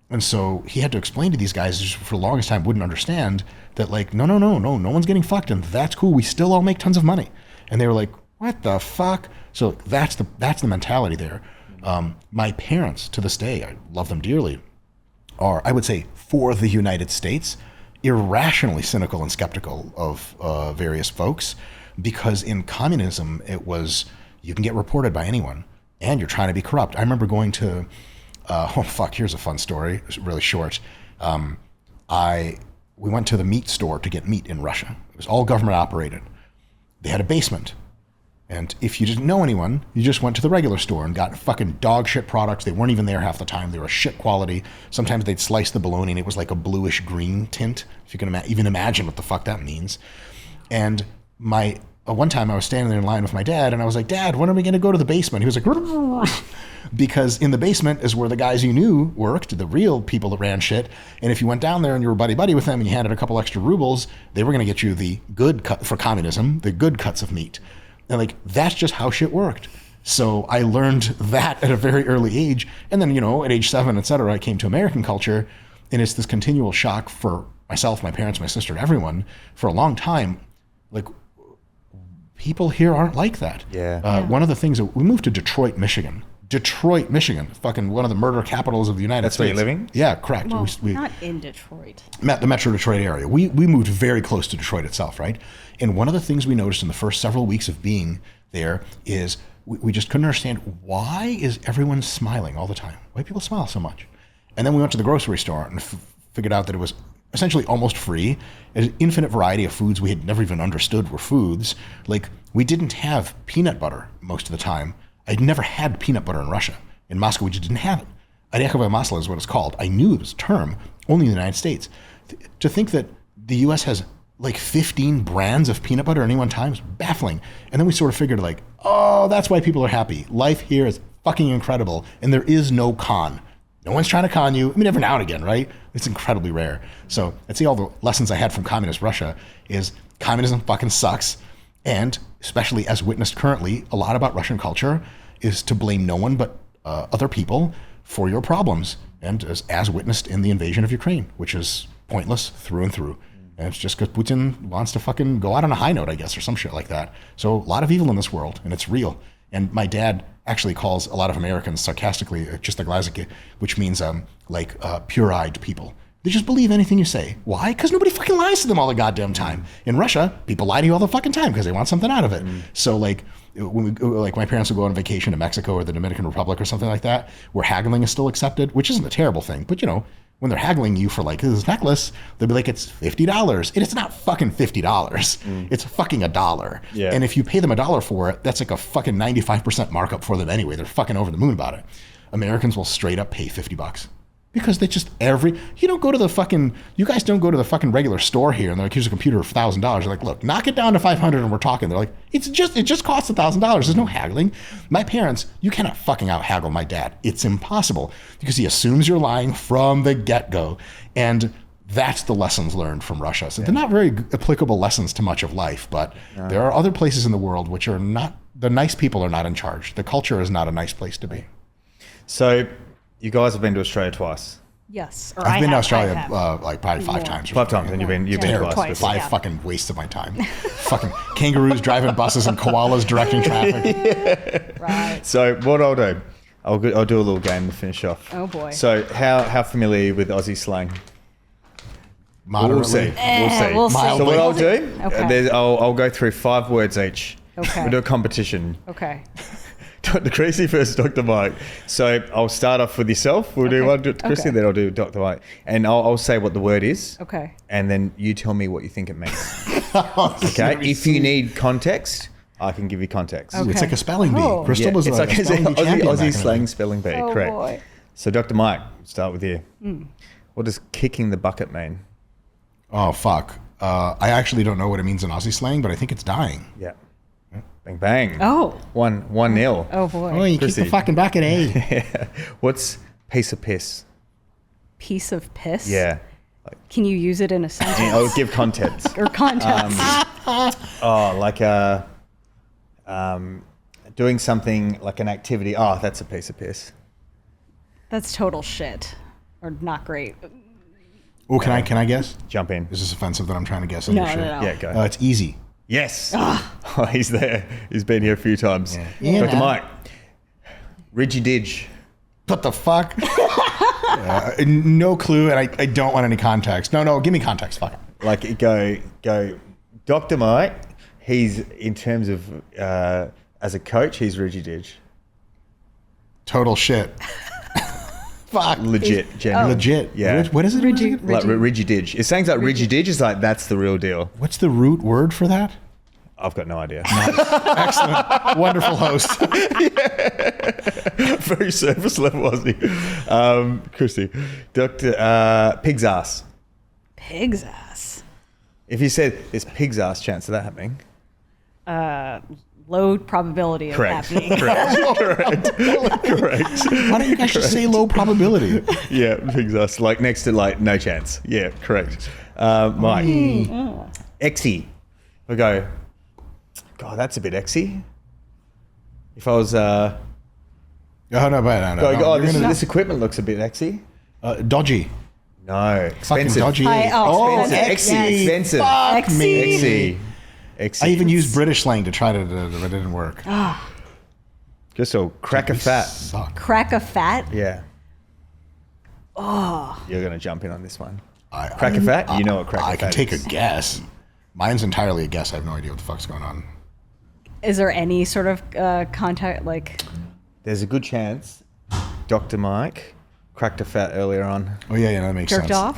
And so he had to explain to these guys who for the longest time wouldn't understand that like, no one's getting fucked, and that's cool. We still all make tons of money. And they were like, what the fuck? So that's the mentality there. My parents, to this day, I love them dearly, are, I would say, for the United States, irrationally cynical and skeptical of various folks, because in communism, it was, you can get reported by anyone, and you're trying to be corrupt. I remember going to, here's a fun story, it's really short. We went to the meat store to get meat in Russia. It was all government operated. They had a basement. And if you didn't know anyone, you just went to the regular store and got fucking dog shit products. They weren't even there half the time. They were shit quality. Sometimes they'd slice the bologna and it was like a bluish green tint, if you can even imagine what the fuck that means. And one time I was standing there in line with my dad and I was like, Dad, when are we going to go to the basement? He was like, because in the basement is where the guys you knew worked, the real people that ran shit. And if you went down there and you were buddy-buddy with them and you handed a couple extra rubles, they were going to get you the good cut for communism, the good cuts of meat. And like, that's just how shit worked. So I learned that at a very early age. And then, at age 7, et cetera, I came to American culture, and it's this continual shock for myself, my parents, my sister, everyone for a long time. Like, people here aren't like that. Yeah. One of the things that we moved to Detroit, Michigan, fucking one of the murder capitals of the United States. That's where you're living? Yeah, correct. Well, not in Detroit. The Metro Detroit area. We moved very close to Detroit itself, right? And one of the things we noticed in the first several weeks of being there is we just couldn't understand, why is everyone smiling all the time? Why do people smile so much? And then we went to the grocery store and figured out that it was essentially almost free. An infinite variety of foods we had never even understood were foods. Like, we didn't have peanut butter most of the time. I'd never had peanut butter in Russia. In Moscow, we just didn't have it. Orekhovое масло is what it's called. I knew it was a term only in the United States. To think that the U.S. has like 15 brands of peanut butter at any one time is baffling. And then we sort of figured like, oh, that's why people are happy. Life here is fucking incredible, and there is no con. No one's trying to con you. I mean, every now and again, right? It's incredibly rare. So I'd say all the lessons I had from communist Russia is communism fucking sucks. And especially as witnessed currently, a lot about Russian culture is to blame no one but other people for your problems. And as witnessed in the invasion of Ukraine, which is pointless through and through. And it's just because Putin wants to fucking go out on a high note, I guess, or some shit like that. So a lot of evil in this world, and it's real. And my dad actually calls a lot of Americans sarcastically чистоглазики, which means pure-eyed people. They just believe anything you say. Why? Because nobody fucking lies to them all the goddamn time. In Russia, people lie to you all the fucking time because they want something out of it. So like, when my parents would go on vacation to Mexico or the Dominican Republic or something like that, where haggling is still accepted, which isn't a terrible thing, but when they're haggling you for like this necklace, they'll be like, it's $50. And it's not fucking $50. It's fucking $1. Yeah. And if you pay them $1 for it, that's like a fucking 95% markup for them anyway. They're fucking over the moon about it. Americans will straight up pay $50. Because they just you guys don't go to the fucking regular store here and they're like, here's a computer for $1,000. You're like, look, knock it down to $500 and we're talking. They're like, it just costs $1,000. There's no haggling. My parents, you cannot fucking out haggle my dad. It's impossible because he assumes you're lying from the get-go. And that's the lessons learned from Russia. So they're not very applicable lessons to much of life, but there are other places in the world which are not, the nice people are not in charge. The culture is not a nice place to be. So you guys have been to Australia twice. Yes. I've been to Australia like probably 5 times. 5 times, and you've been twice. 5 fucking wastes of my time. Fucking kangaroos driving buses and koalas directing traffic. Right. So what I'll do, I'll do a little game to finish off. Oh boy. So how familiar are you with Aussie slang? Moderately. We'll see. So what I'll do, Okay. I'll go through 5 words each. Okay. We'll do a competition. Okay. Dr. Chrissy first, Dr. Mike. So I'll start off with yourself. We'll do one, Dr. Chrissy, then I'll do Dr. Mike. And I'll say what the word is. Okay. And then you tell me what you think it means. Okay? If you need context, I can give you context. Okay. It's like a spelling bee. Oh. Crystal was it's like a spelling bee champion back in Aussie the slang day. spelling bee, Oh, correct. boy. So Dr. Mike, start with you. What does kicking the bucket mean? Oh, fuck. I actually don't know what it means in Aussie slang, but I think it's dying. Yeah. Bang, bang. Oh. 1-0. Oh boy. Oh, you Chrissy. kick the fucking bucket, eh? What's piece of piss? piece of piss. Yeah. Can you use it in a sentence? I'll give context. Or context? Doing something like an activity. Oh, that's a piece of piss. That's total shit. Or not great. Oh, can I guess? Jump in. Is this offensive that I'm trying to guess? No, shit? no. Yeah, go. It's easy. Yes. Oh, he's there. He's been here a few times. Yeah. Dr. Mike. Ridgy-dig. What the fuck? No clue, and I don't want any context. No, give me context. Fuck. Like, go. Dr. Mike, he's, in terms of, as a coach, he's ridgy-dig. Total shit. Fuck. Legit, genuine. Legit. Yeah. What is it? Like ridgy-dig. It sounds like ridgy-dig is like, that's the real deal. What's the root word for that? I've got no idea. Excellent. Wonderful host. Very surface level, Aussie. Christy. Dr. Pig's ass. Pig's ass. If you said there's pig's ass chance of that happening. Low probability of happening. Correct. Why don't you guys just say low probability? Yeah, pig's ass. Like next to like no chance. Yeah, correct. Mike. Exy. We go, God, that's a bit exy. If I was... No. This equipment looks a bit exy. Dodgy. No, expensive. Dodgy. Expensive. Fuck me. Exy. I even used British slang to try to, but it didn't work. Just a crack of fat. Suck. Crack of fat? Yeah. Oh. You're going to jump in on this one. Crack of fat? You know what crack of fat is. I can take a guess. Mine's entirely a guess. I have no idea what the fuck's going on. Is there any sort of contact, like... There's a good chance Dr. Mike cracked a fat earlier on. Oh, yeah, that makes sense. Jerked off?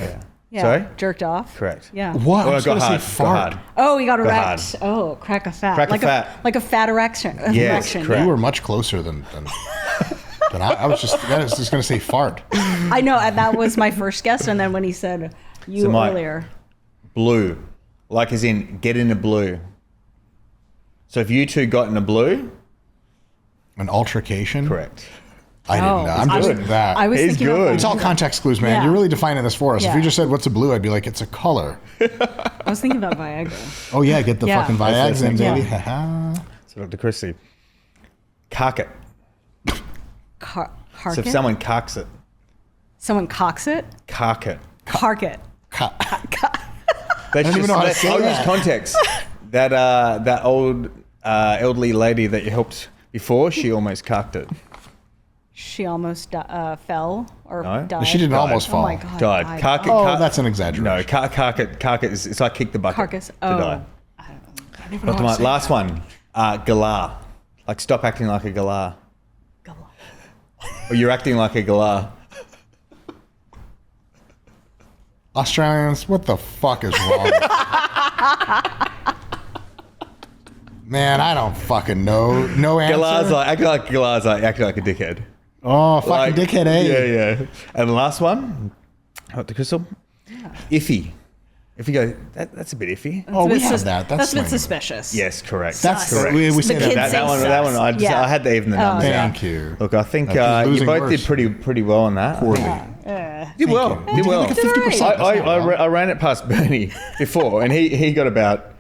Yeah. Sorry? Jerked off? Correct. Yeah. What? I was go going to say hard. fart. Go hard. Oh, he got hard. erect. Oh, crack a fat. Crack a like fat. Like a fat erection. Yes, correct. You were much closer than I was just going to say fart. I know, and that was my first guess, and then when he said you Mike, earlier. Blue. Like as in, get in a blue. So if you two got in a blue... An altercation? Correct. I didn't know. I'm just good. that. I was He's thinking good. of It's all context clues, man. Yeah. You're really defining this for us. Yeah. If you just said, what's a blue? I'd be like, it's a color. I was thinking about Viagra. Oh, yeah, get the Yeah. fucking That's Viags in, it. baby. Yeah. Ha-ha. So Dr. Christie. Cark it. Cark So if it? someone carks it. Someone cocks it? Cark it. Cark it. That's don't even know how to say I'll use that. context. That old elderly lady that you helped before, she almost carked it. She almost fell or No. died. She didn't almost fall. Oh my God. Died. Cark it. Oh, that's an exaggeration. No, cark it is, it's like kick the bucket Carcass. to Oh. die. I don't know. Dr. Mike, last one. Galah. Like stop acting like a galah. Or you're acting like a galah. Australians, what the fuck is wrong? Man, I don't fucking know. No answer. Galah's like acting like a dickhead. Oh, fucking dickhead, eh? Yeah. And the last one, what the Crystal? Iffy. If you go, that's a bit iffy. Oh, we have that. That's a bit slang. suspicious. Yes, correct. That's correct. We The say kids that. say That one, I had to even the numbers out. Thank you. Look, I think That's you losing both worse. did pretty well on that. Poorly. Did well. you. Did well. Like a 50%. I ran it past Bernie before, and he got about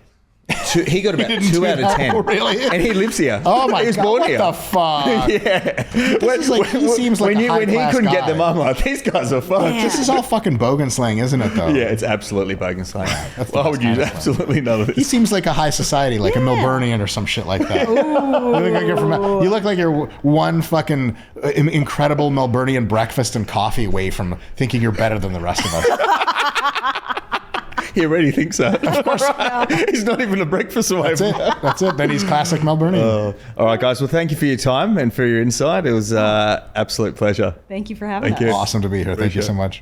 2 out of 10. Oh, really? And he lives here. Oh my he was God! born What here. the fuck? Yeah. is like- he seems like a when he high-class couldn't get guy. them, I'm like, these guys are fucked. Yeah. This is all fucking bogan slang, isn't it? Though. Yeah, it's absolutely bogan slang. That's the Why best would you kind of slang. absolutely know He this? seems like a high society, like a Melburnian or some shit like that. You look like you're one fucking incredible Melburnian breakfast and coffee away from thinking you're better than the rest of us. He already thinks that. Of course. He's not even a breakfast away That's from it. that. That's it. Then he's classic Melburnian. All right, guys. Well, thank you for your time and for your insight. It was absolute pleasure. Thank you for having Thank us. you. Awesome to be here. Thank you so much.